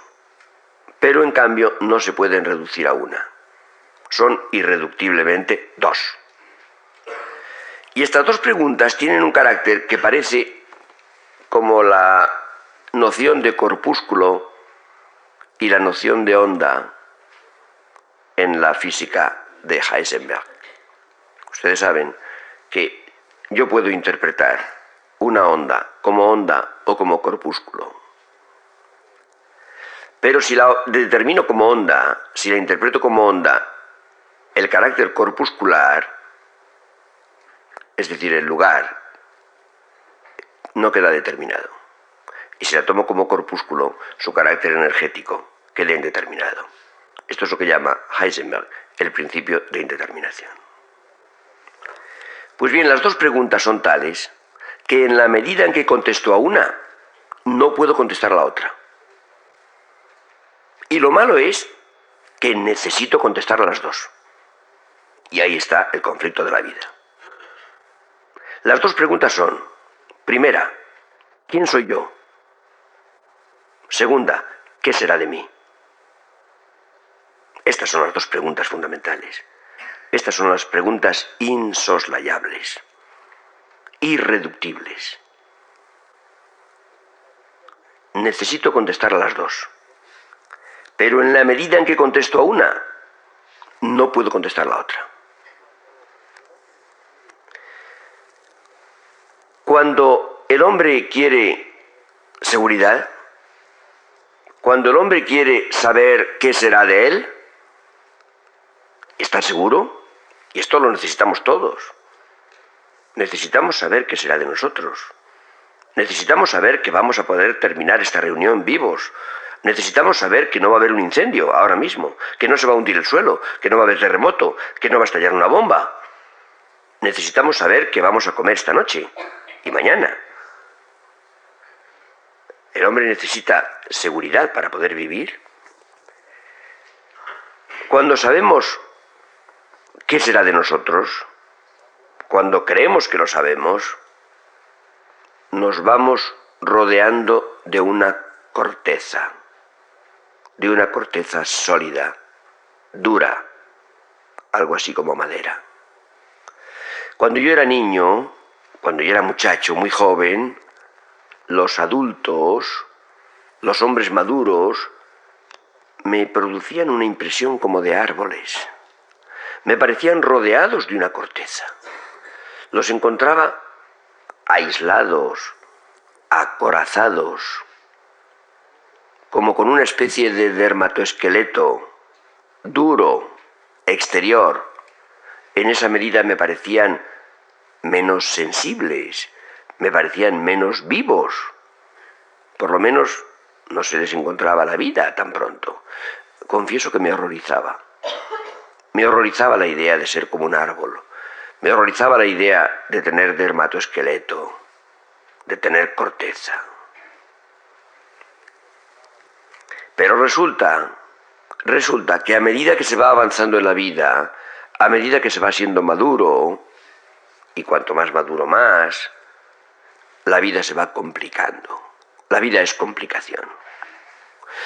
Pero en cambio no se pueden reducir a una. Son irreductiblemente 2. Y estas 2 preguntas tienen un carácter que parece como la noción de corpúsculo y la noción de onda en la física de Heisenberg. Ustedes saben que yo puedo interpretar una onda o como corpúsculo. Pero si la determino como onda, si la interpreto como onda, el carácter corpuscular, es decir, el lugar, no queda determinado. Y si la tomo como corpúsculo, su carácter energético queda indeterminado. Esto es lo que llama Heisenberg el principio de indeterminación. Pues bien, las 2 preguntas son tales que en la medida en que contesto a una, no puedo contestar a la otra. Y lo malo es que necesito contestar a las 2. Y ahí está el conflicto de la vida. Las 2 preguntas son, primera, ¿quién soy yo? Segunda, ¿qué será de mí? Estas son las 2 preguntas fundamentales. Estas son las preguntas insoslayables, irreductibles. Necesito contestar a las 2. Pero en la medida en que contesto a una, no puedo contestar a la otra. Cuando el hombre quiere seguridad, cuando el hombre quiere saber qué será de él, ¿está seguro? Y esto lo necesitamos todos. Necesitamos saber qué será de nosotros. Necesitamos saber que vamos a poder terminar esta reunión vivos. Necesitamos saber que no va a haber un incendio ahora mismo, que no se va a hundir el suelo, que no va a haber terremoto, que no va a estallar una bomba. Necesitamos saber que vamos a comer esta noche y mañana. El hombre necesita seguridad para poder vivir. Cuando sabemos qué será de nosotros, cuando creemos que lo sabemos, nos vamos rodeando de una corteza sólida, dura, algo así como madera. Cuando yo era niño, cuando yo era muchacho, muy joven, los adultos, los hombres maduros, me producían una impresión como de árboles. Me parecían rodeados de una corteza. Los encontraba aislados, acorazados, como con una especie de dermatoesqueleto duro, exterior. En esa medida me parecían menos sensibles, me parecían menos vivos. Por lo menos no se les encontraba la vida tan pronto. Confieso que me horrorizaba. Me horrorizaba la idea de ser como un árbol. Me horrorizaba la idea de tener dermatoesqueleto, de tener corteza. Pero resulta que a medida que se va avanzando en la vida, a medida que se va siendo maduro, y cuanto más maduro más, la vida se va complicando. La vida es complicación.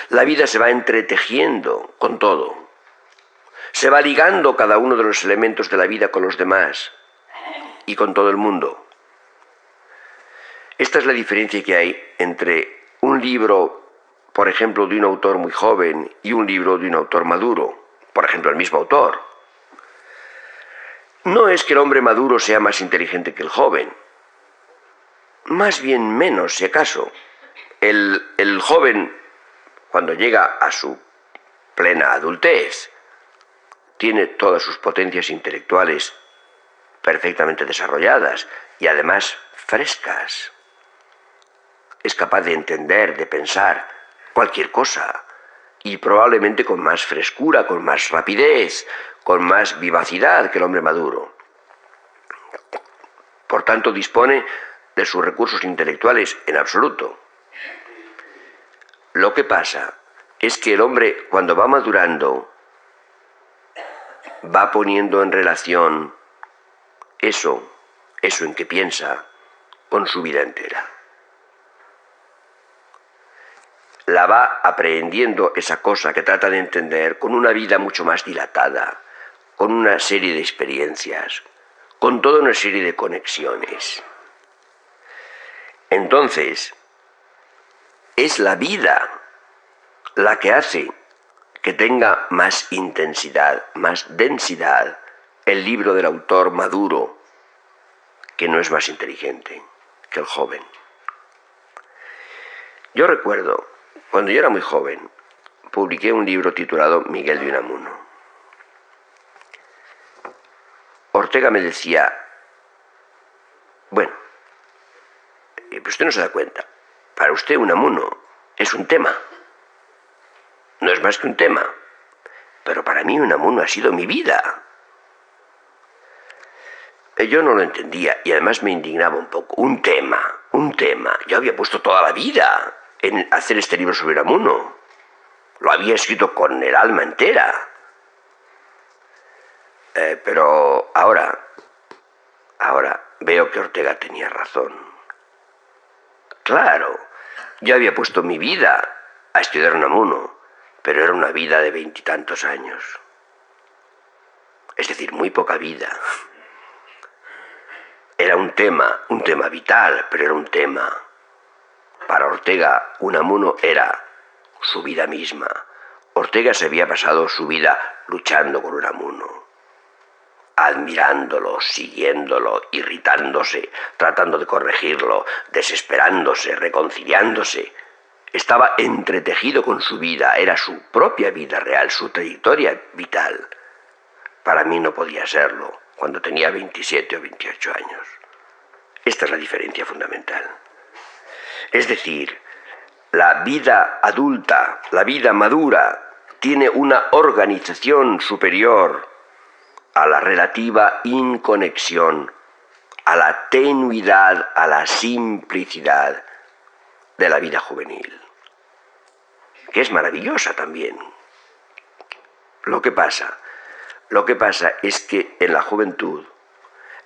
La vida se va entretejiendo con todo. Se va ligando cada uno de los elementos de la vida con los demás y con todo el mundo. Esta es la diferencia que hay entre un libro, por ejemplo, de un autor muy joven y un libro de un autor maduro. Por ejemplo, el mismo autor. No es que el hombre maduro sea más inteligente que el joven. Más bien menos, si acaso. El joven, cuando llega a su plena adultez, tiene todas sus potencias intelectuales perfectamente desarrolladas y además frescas. Es capaz de entender, de pensar cualquier cosa y probablemente con más frescura, con más rapidez, con más vivacidad que el hombre maduro. Por tanto, dispone de sus recursos intelectuales en absoluto. Lo que pasa es que el hombre, cuando va madurando, va poniendo en relación eso en que piensa, con su vida entera. La va aprehendiendo esa cosa que trata de entender con una vida mucho más dilatada, con una serie de experiencias, con toda una serie de conexiones. Entonces, es la vida la que hace que tenga más intensidad, más densidad, el libro del autor maduro, que no es más inteligente que el joven. Yo recuerdo, cuando yo era muy joven, publiqué un libro titulado Miguel de Unamuno. Ortega me decía, bueno, pero usted no se da cuenta, para usted Unamuno es un tema, no es más que un tema, pero para mí Unamuno ha sido mi vida. Yo no lo entendía y además me indignaba un poco. Un tema. Yo había puesto toda la vida en hacer este libro sobre Unamuno. Lo había escrito con el alma entera. Pero ahora veo que Ortega tenía razón. Claro, yo había puesto mi vida a estudiar Unamuno, pero era una vida de 20 y tantos años. Es decir, muy poca vida. Era un tema vital, pero era un tema. Para Ortega, Unamuno era su vida misma. Ortega se había pasado su vida luchando con Unamuno, admirándolo, siguiéndolo, irritándose, tratando de corregirlo, desesperándose, reconciliándose. Estaba entretejido con su vida, era su propia vida real, su trayectoria vital. Para mí no podía serlo cuando tenía 27 o 28 años. Esta es la diferencia fundamental. Es decir, la vida adulta, la vida madura, tiene una organización superior a la relativa inconexión, a la tenuidad, a la simplicidad de la vida juvenil, que es maravillosa también. Lo que pasa es que en la juventud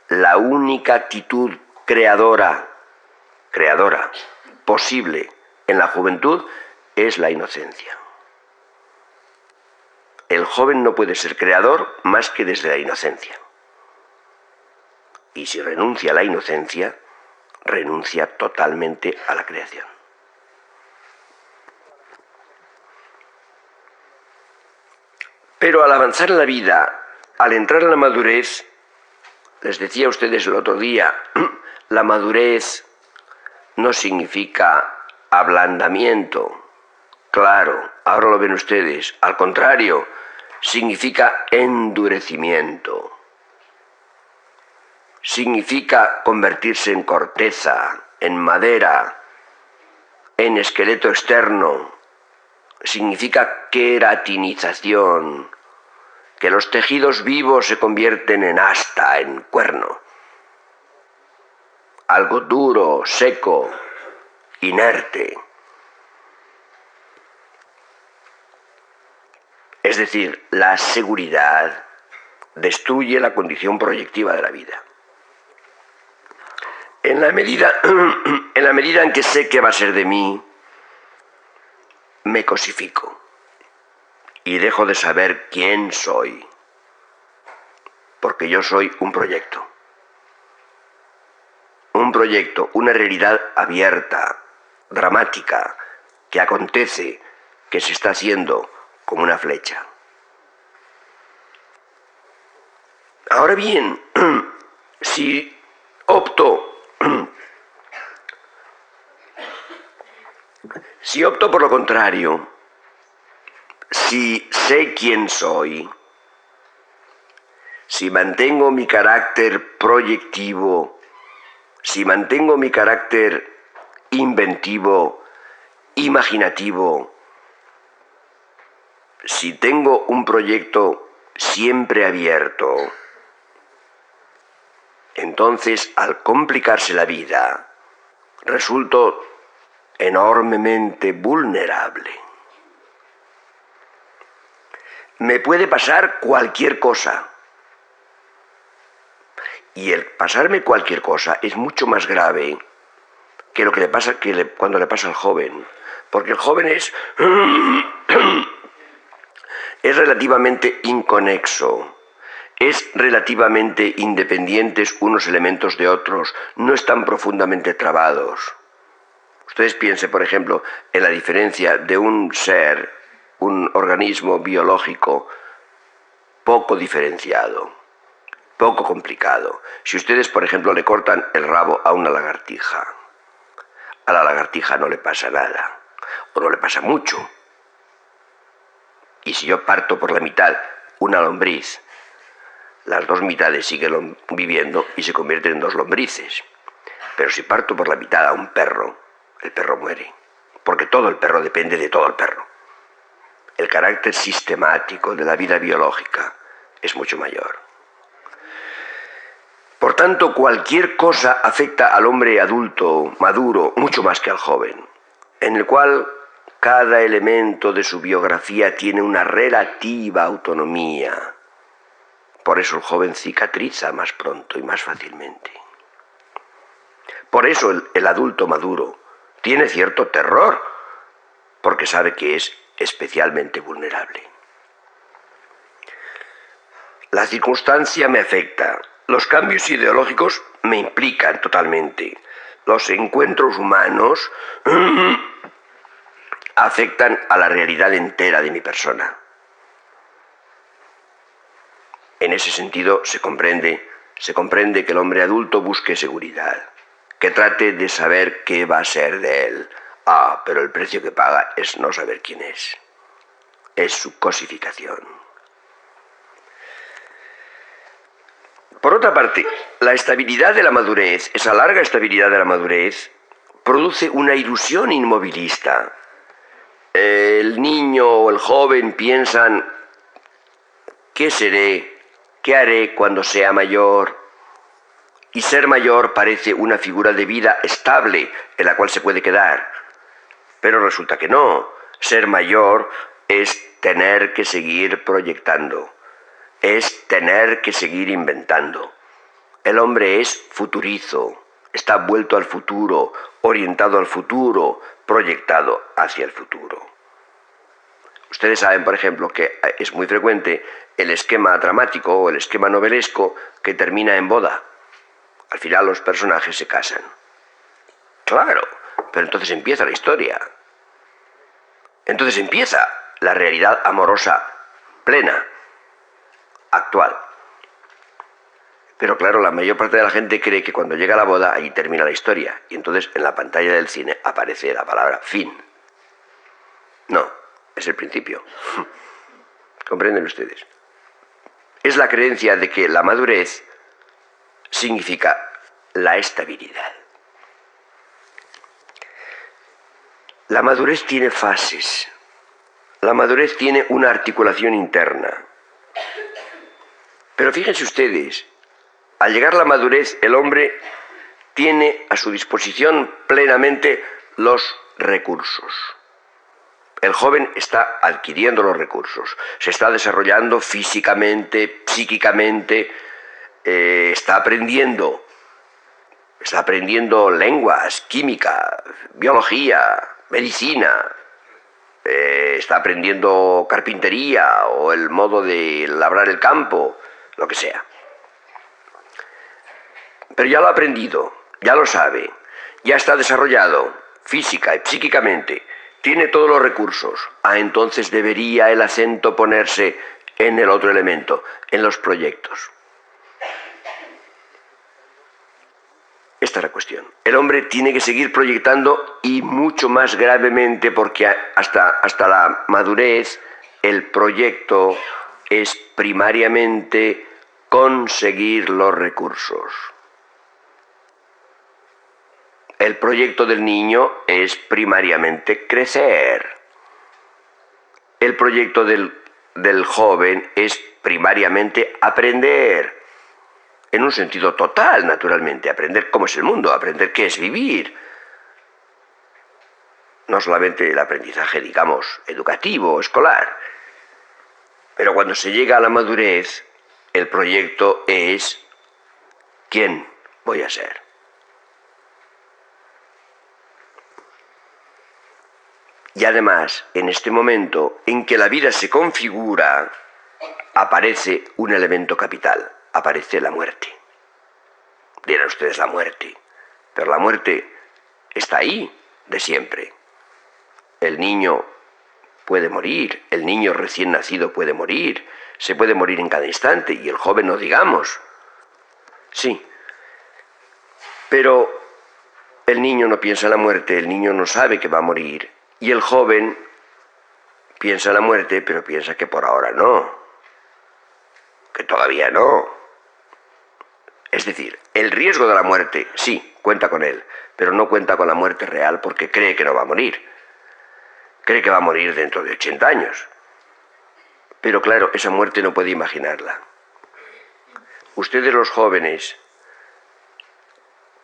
la única actitud creadora posible en la juventud es la inocencia. El joven no puede ser creador más que desde la inocencia. Y si renuncia a la inocencia, renuncia totalmente a la creación. Pero al avanzar en la vida, al entrar en la madurez, les decía a ustedes el otro día, la madurez no significa ablandamiento. Claro, ahora lo ven ustedes. Al contrario, significa endurecimiento. Significa convertirse en corteza, en madera, en esqueleto externo. Significa queratinización, que los tejidos vivos se convierten en asta, en cuerno. Algo duro, seco, inerte. Es decir, la seguridad destruye la condición proyectiva de la vida. En la medida en que sé qué va a ser de mí, me cosifico y dejo de saber quién soy, porque yo soy un proyecto, una realidad abierta, dramática, que acontece, que se está haciendo como una flecha. Ahora bien, si opto por lo contrario, si sé quién soy, si mantengo mi carácter proyectivo, si mantengo mi carácter inventivo, imaginativo, si tengo un proyecto siempre abierto, entonces al complicarse la vida, resulto enormemente vulnerable. me puede pasar cualquier cosa. Y el pasarme cualquier cosa es mucho más grave que lo que le pasa cuando le pasa al joven. Porque el joven es relativamente inconexo, es relativamente independientes unos elementos de otros, no están profundamente trabados. Ustedes piensen, por ejemplo, en la diferencia de un ser, un organismo biológico poco diferenciado, poco complicado. Si ustedes, por ejemplo, le cortan el rabo a una lagartija, a la lagartija no le pasa nada, o no le pasa mucho. Y si yo parto por la mitad una lombriz, las dos mitades siguen viviendo y se convierten en dos lombrices. Pero si parto por la mitad a un perro, el perro muere, porque todo el perro depende de todo el perro. El carácter sistemático de la vida biológica es mucho mayor. Por tanto, cualquier cosa afecta al hombre adulto, maduro, mucho más que al joven, en el cual cada elemento de su biografía tiene una relativa autonomía. Por eso el joven cicatriza más pronto y más fácilmente. Por eso el adulto maduro tiene cierto terror, porque sabe que es especialmente vulnerable. La circunstancia me afecta, los cambios ideológicos me implican totalmente, los encuentros humanos afectan a la realidad entera de mi persona. En ese sentido se comprende que el hombre adulto busque seguridad, que trate de saber qué va a ser de él. Pero el precio que paga es no saber quién es. Es su cosificación. Por otra parte, la estabilidad de la madurez, esa larga estabilidad de la madurez, produce una ilusión inmovilista. El niño o el joven piensan, ¿qué seré? ¿Qué haré cuando sea mayor? Y ser mayor parece una figura de vida estable en la cual se puede quedar. Pero resulta que no. Ser mayor es tener que seguir proyectando. Es tener que seguir inventando. El hombre es futurizo. Está vuelto al futuro, orientado al futuro, proyectado hacia el futuro. Ustedes saben, por ejemplo, que es muy frecuente el esquema dramático o el esquema novelesco que termina en boda. Al final los personajes se casan. Claro, pero entonces empieza la historia. Entonces empieza la realidad amorosa plena, actual. Pero claro, la mayor parte de la gente cree que cuando llega la boda, ahí termina la historia. Y entonces en la pantalla del cine aparece la palabra fin. No, es el principio. ¿Comprenden ustedes? Es la creencia de que la madurez significa la estabilidad. La madurez tiene fases. La madurez tiene una articulación interna. Pero fíjense ustedes, al llegar a la madurez, el hombre tiene a su disposición plenamente los recursos. El joven está adquiriendo los recursos, se está desarrollando físicamente, psíquicamente, está aprendiendo lenguas, química, biología, medicina, está aprendiendo carpintería o el modo de labrar el campo, lo que sea. Pero ya lo ha aprendido, ya lo sabe, ya está desarrollado física y psíquicamente, tiene todos los recursos. Entonces debería el acento ponerse en el otro elemento, en los proyectos. Esta es la cuestión. El hombre tiene que seguir proyectando y mucho más gravemente porque hasta la madurez el proyecto es primariamente conseguir los recursos. El proyecto del niño es primariamente crecer. El proyecto del joven es primariamente aprender. En un sentido total, naturalmente, aprender cómo es el mundo, aprender qué es vivir. No solamente el aprendizaje, digamos, educativo, escolar. Pero cuando se llega a la madurez, el proyecto es ¿quién voy a ser? Y además, en este momento en que la vida se configura, aparece un elemento capital, aparece la muerte. Dirán ustedes la muerte, pero la muerte está ahí de siempre. El niño puede morir, el niño recién nacido puede morir, se puede morir en cada instante, y el joven no digamos. Sí, pero el niño no piensa en la muerte, el niño no sabe que va a morir, y el joven piensa en la muerte, pero piensa que por ahora no, que todavía no. Es decir, el riesgo de la muerte, sí, cuenta con él, pero no cuenta con la muerte real porque cree que no va a morir. Cree que va a morir dentro de 80 años. Pero claro, esa muerte no puede imaginarla. Ustedes los jóvenes,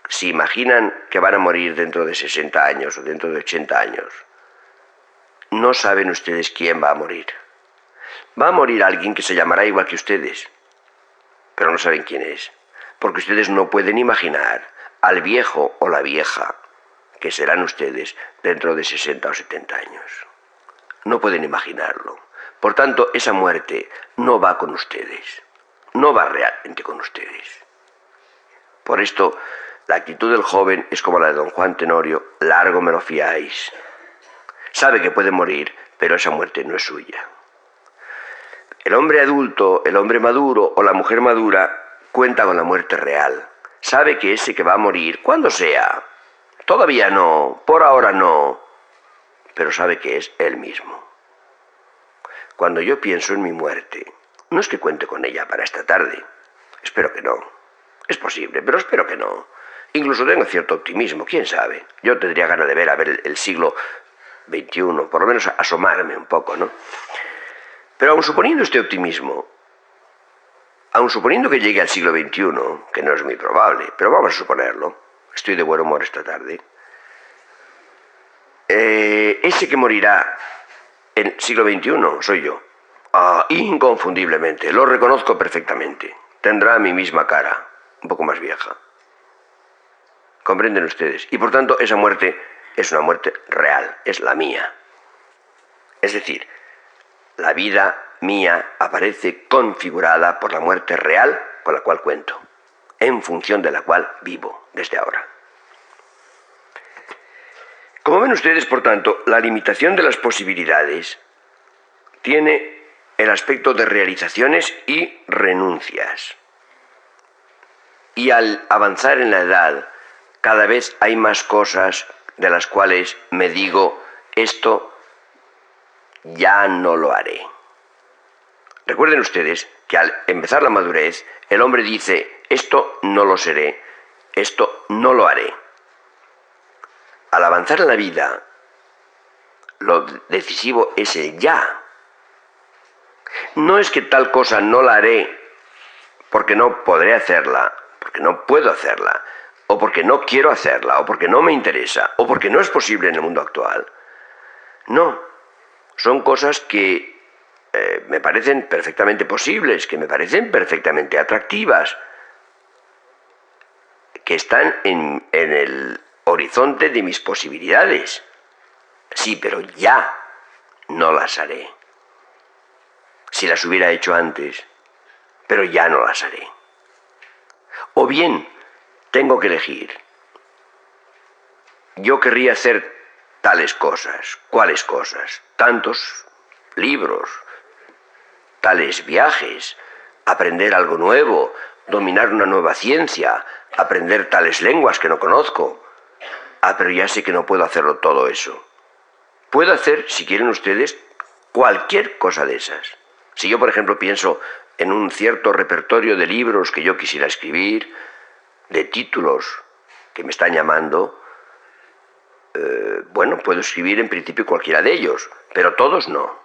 si imaginan que van a morir dentro de 60 años o dentro de 80 años, no saben ustedes quién va a morir. Va a morir alguien que se llamará igual que ustedes, pero no saben quién es, porque ustedes no pueden imaginar al viejo o la vieja que serán ustedes dentro de 60 o 70 años. No pueden imaginarlo. Por tanto, esa muerte no va con ustedes, no va realmente con ustedes. Por esto, la actitud del joven es como la de don Juan Tenorio: largo me lo fiáis. Sabe que puede morir, pero esa muerte no es suya. El hombre adulto, el hombre maduro o la mujer madura cuenta con la muerte real. Sabe que ese que va a morir, cuando sea, todavía no, por ahora no, pero sabe que es él mismo. Cuando yo pienso en mi muerte, no es que cuente con ella para esta tarde. Espero que no. Es posible, pero espero que no. Incluso tengo cierto optimismo, quién sabe. Yo tendría ganas de ver el siglo XXI, por lo menos asomarme un poco, ¿no? Pero aun suponiendo este optimismo, aun suponiendo que llegue al siglo XXI, que no es muy probable, pero vamos a suponerlo, estoy de buen humor esta tarde, ese que morirá en el siglo XXI soy yo. Inconfundiblemente, lo reconozco perfectamente. Tendrá mi misma cara, un poco más vieja. ¿Comprenden ustedes? Y por tanto, esa muerte es una muerte real, es la mía. Es decir, la vida mía aparece configurada por la muerte real con la cual cuento, en función de la cual vivo desde ahora. Como ven ustedes, por tanto, la limitación de las posibilidades tiene el aspecto de realizaciones y renuncias. Y al avanzar en la edad, cada vez hay más cosas de las cuales me digo, esto ya no lo haré. Recuerden ustedes que al empezar la madurez, el hombre dice, esto no lo seré, esto no lo haré. Al avanzar en la vida, lo decisivo es el ya. No es que tal cosa no la haré porque no podré hacerla, porque no puedo hacerla, o porque no quiero hacerla, o porque no me interesa, o porque no es posible en el mundo actual. No, son cosas que me parecen perfectamente posibles, que me parecen perfectamente atractivas, que están en el horizonte de mis posibilidades. Sí, pero ya no las haré. Si las hubiera hecho antes, pero ya no las haré. O bien, tengo que elegir. Yo querría hacer tales cosas. ¿Cuáles cosas? Tantos libros, tales viajes, aprender algo nuevo, dominar una nueva ciencia, aprender tales lenguas que no conozco. Pero ya sé que no puedo hacerlo todo eso. Puedo hacer, si quieren ustedes, cualquier cosa de esas. Si yo, por ejemplo, pienso en un cierto repertorio de libros que yo quisiera escribir, de títulos que me están llamando, bueno, puedo escribir en principio cualquiera de ellos, pero todos no.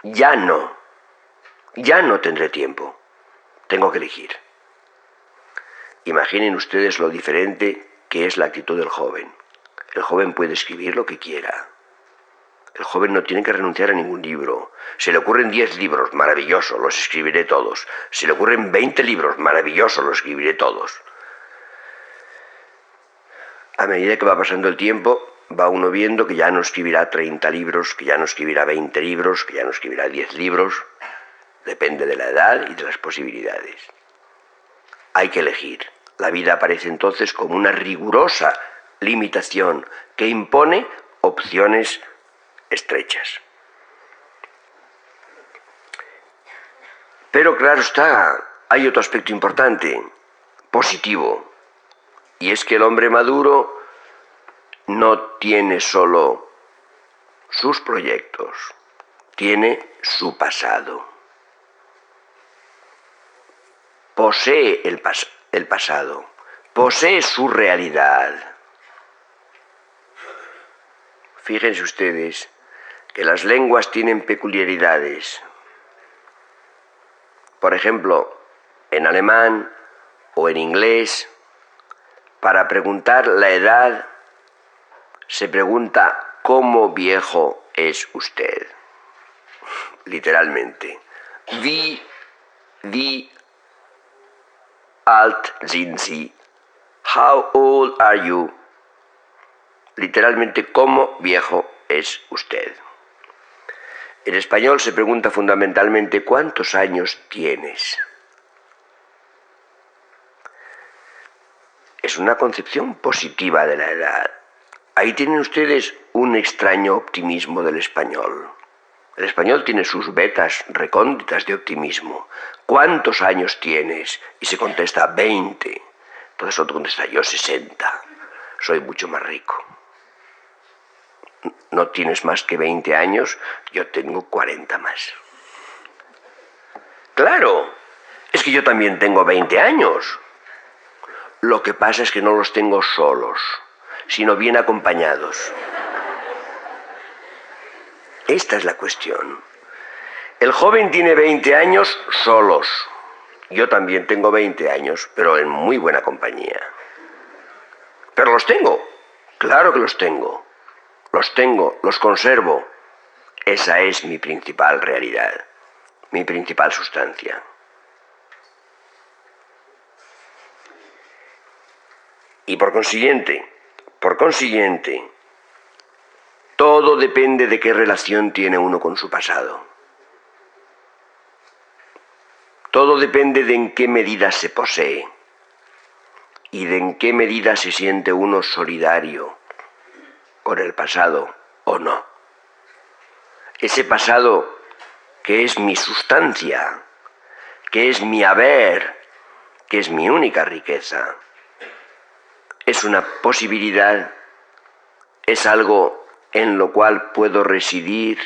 Ya no tendré tiempo. Tengo que elegir. Imaginen ustedes lo diferente que es la actitud del joven. El joven puede escribir lo que quiera. El joven no tiene que renunciar a ningún libro. Se le ocurren 10 libros, maravilloso, los escribiré todos. Se le ocurren 20 libros, maravilloso, los escribiré todos. A medida que va pasando el tiempo, va uno viendo que ya no escribirá 30 libros, que ya no escribirá 20 libros, que ya no escribirá 10 libros. Depende de la edad y de las posibilidades. Hay que elegir. La vida aparece entonces como una rigurosa limitación que impone opciones estrechas. Pero claro está, hay otro aspecto importante, positivo, y es que el hombre maduro no tiene solo sus proyectos, tiene su pasado. Posee el pasado, posee su realidad. Fíjense ustedes que las lenguas tienen peculiaridades. Por ejemplo, en alemán o en inglés, para preguntar la edad, se pregunta ¿cómo viejo es usted? Literalmente. Wie alt sind Sie? How old are you? Literalmente, ¿cómo viejo es usted? En español se pregunta fundamentalmente ¿cuántos años tienes? Es una concepción positiva de la edad. Ahí tienen ustedes un extraño optimismo del español. El español tiene sus vetas recónditas de optimismo. ¿Cuántos años tienes? Y se contesta 20. Entonces otro contesta yo 60. Soy mucho más rico. ¿No tienes más que 20 años? Yo tengo 40 más. Claro, es que yo también tengo 20 años. Lo que pasa es que no los tengo solos, sino bien acompañados. Esta es la cuestión. El joven tiene 20 años solos. Yo también tengo 20 años, pero en muy buena compañía. Pero los tengo. Claro que los tengo. Los tengo, los conservo. Esa es mi principal realidad, mi principal sustancia. Y por consiguiente, todo depende de qué relación tiene uno con su pasado. Todo depende de en qué medida se posee y de en qué medida se siente uno solidario con el pasado o no. Ese pasado que es mi sustancia, que es mi haber, que es mi única riqueza, es una posibilidad, es algo en lo cual puedo residir,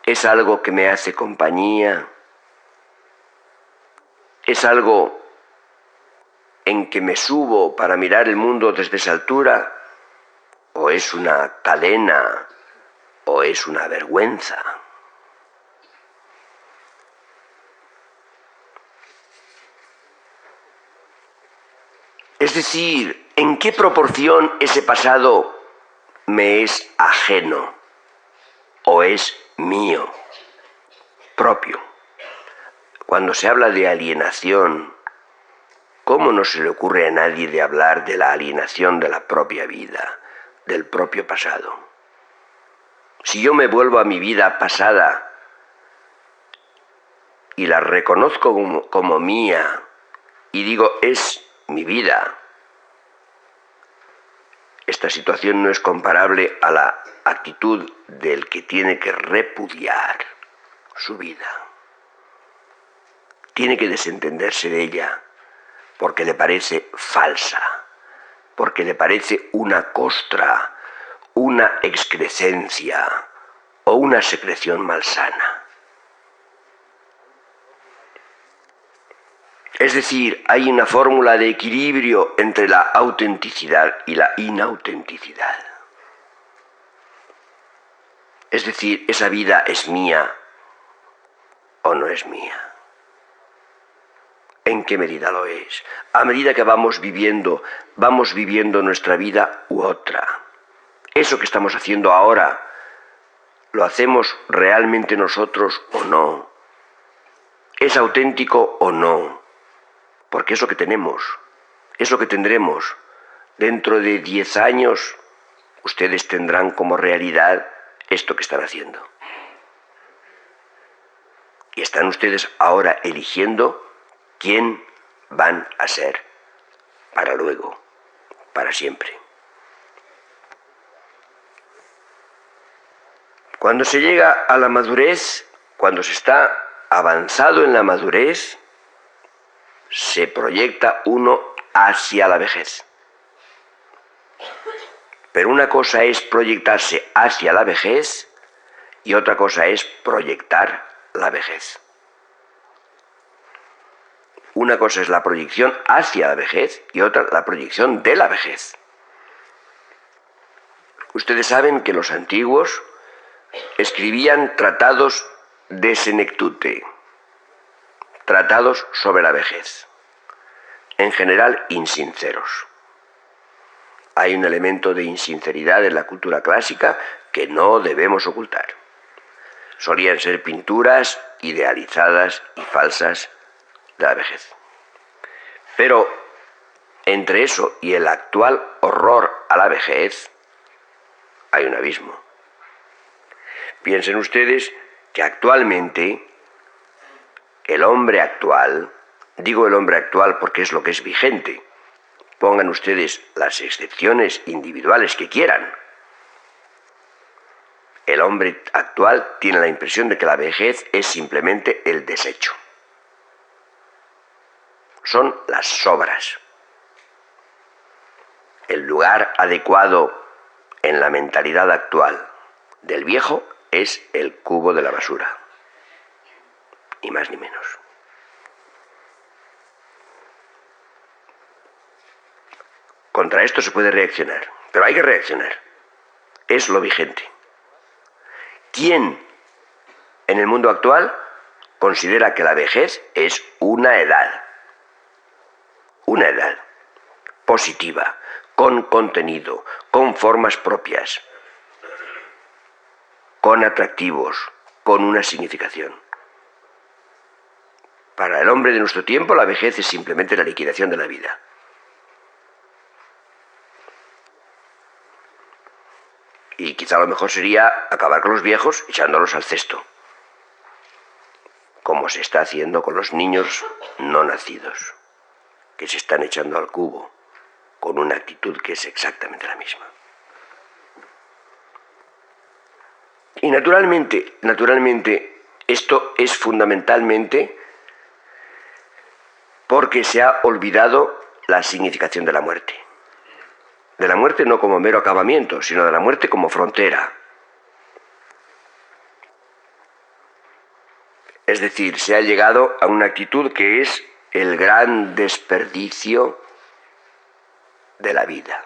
es algo que me hace compañía, es algo en que me subo para mirar el mundo desde esa altura, o es una cadena, o es una vergüenza. Es decir, ¿en qué proporción ese pasado me es ajeno o es mío, propio? Cuando se habla de alienación, ¿cómo no se le ocurre a nadie de hablar de la alienación de la propia vida, del propio pasado? Si yo me vuelvo a mi vida pasada y la reconozco como mía y digo, es mi vida, esta situación no es comparable a la actitud del que tiene que repudiar su vida. Tiene que desentenderse de ella porque le parece falsa, porque le parece una costra, una excrescencia o una secreción malsana. Es decir, hay una fórmula de equilibrio entre la autenticidad y la inautenticidad. Es decir, ¿esa vida es mía o no es mía? ¿En qué medida lo es? A medida que vamos viviendo nuestra vida u otra. Eso que estamos haciendo ahora ¿Lo hacemos realmente nosotros o no? ¿Es auténtico o no? Porque es lo que tenemos, es lo que tendremos. Dentro de 10 años, ustedes tendrán como realidad esto que están haciendo. Y están ustedes ahora eligiendo quién van a ser para luego, para siempre. Cuando se llega a la madurez, cuando se está avanzado en la madurez, se proyecta uno hacia la vejez. Pero una cosa es proyectarse hacia la vejez y otra cosa es proyectar la vejez. Una cosa es la proyección hacia la vejez y otra la proyección de la vejez. Ustedes saben que los antiguos escribían tratados de senectute, tratados sobre la vejez, en general insinceros. Hay un elemento de insinceridad en la cultura clásica que no debemos ocultar. Solían ser pinturas idealizadas y falsas de la vejez. Pero entre eso y el actual horror a la vejez hay un abismo. Piensen ustedes que actualmente el hombre actual, digo el hombre actual porque es lo que es vigente, pongan ustedes las excepciones individuales que quieran. El hombre actual tiene la impresión de que la vejez es simplemente el desecho. Son las sobras. El lugar adecuado en la mentalidad actual del viejo es el cubo de la basura. Ni más ni menos. Contra esto se puede reaccionar, pero hay que reaccionar. Es lo vigente. ¿Quién en el mundo actual considera que la vejez es una edad? Una edad positiva, con contenido, con formas propias, con atractivos, con una significación. Para el hombre de nuestro tiempo, la vejez es simplemente la liquidación de la vida. Y quizá lo mejor sería acabar con los viejos echándolos al cesto, como se está haciendo con los niños no nacidos, que se están echando al cubo, con una actitud que es exactamente la misma. Y naturalmente, esto es fundamentalmente porque se ha olvidado la significación de la muerte. De la muerte no como mero acabamiento, sino de la muerte como frontera. Es decir, se ha llegado a una actitud que es el gran desperdicio de la vida.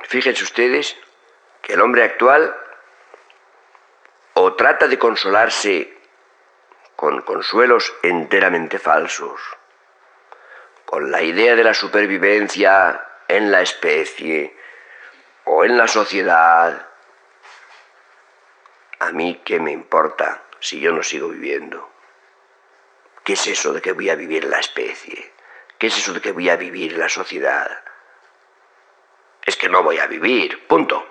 Fíjense ustedes que el hombre actual o trata de consolarse con consuelos enteramente falsos, con la idea de la supervivencia en la especie o en la sociedad. ¿A mí qué me importa si yo no sigo viviendo? ¿Qué es eso de que voy a vivir en la especie? ¿Qué es eso de que voy a vivir en la sociedad? Es que no voy a vivir, punto.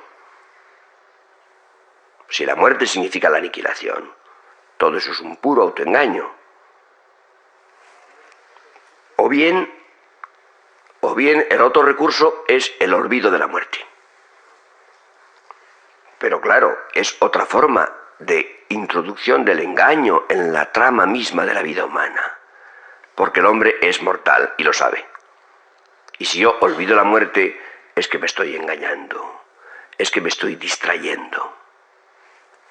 Si la muerte significa la aniquilación, todo eso es un puro autoengaño. O bien el otro recurso es el olvido de la muerte. Pero claro, es otra forma de introducción del engaño en la trama misma de la vida humana. Porque el hombre es mortal y lo sabe. Y si yo olvido la muerte, es que me estoy engañando. Es que me estoy distrayendo.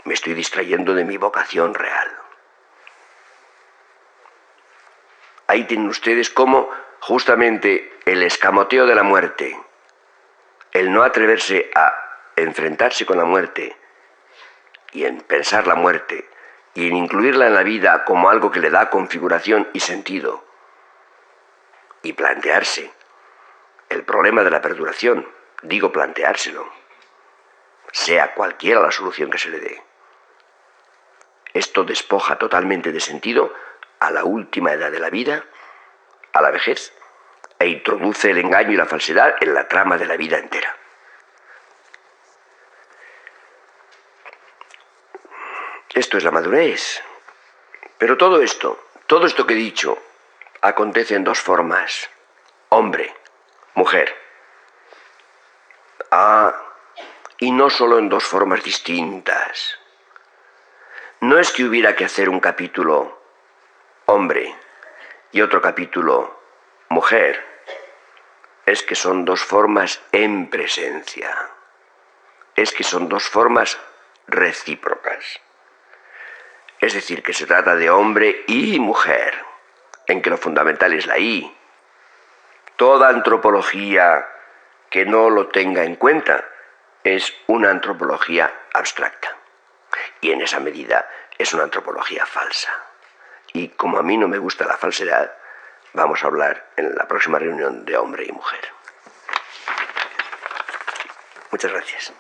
Me estoy distrayendo de mi vocación real. Ahí tienen ustedes cómo justamente el escamoteo de la muerte, el no atreverse a enfrentarse con la muerte y en pensar la muerte y en incluirla en la vida como algo que le da configuración y sentido y plantearse el problema de la perduración, digo planteárselo, sea cualquiera la solución que se le dé. Esto despoja totalmente de sentido a la última edad de la vida, a la vejez, e introduce el engaño y la falsedad en la trama de la vida entera. Esto es la madurez. Pero todo esto que he dicho, acontece en dos formas: hombre, mujer. Y no solo en dos formas distintas. No es que hubiera que hacer un capítulo hombre y otro capítulo mujer. Es que son dos formas en presencia. Es que son dos formas recíprocas. Es decir, que se trata de hombre y mujer, en que lo fundamental es la I. Toda antropología que no lo tenga en cuenta es una antropología abstracta. Y en esa medida es una antropología falsa. Y como a mí no me gusta la falsedad, vamos a hablar en la próxima reunión de hombre y mujer. Muchas gracias.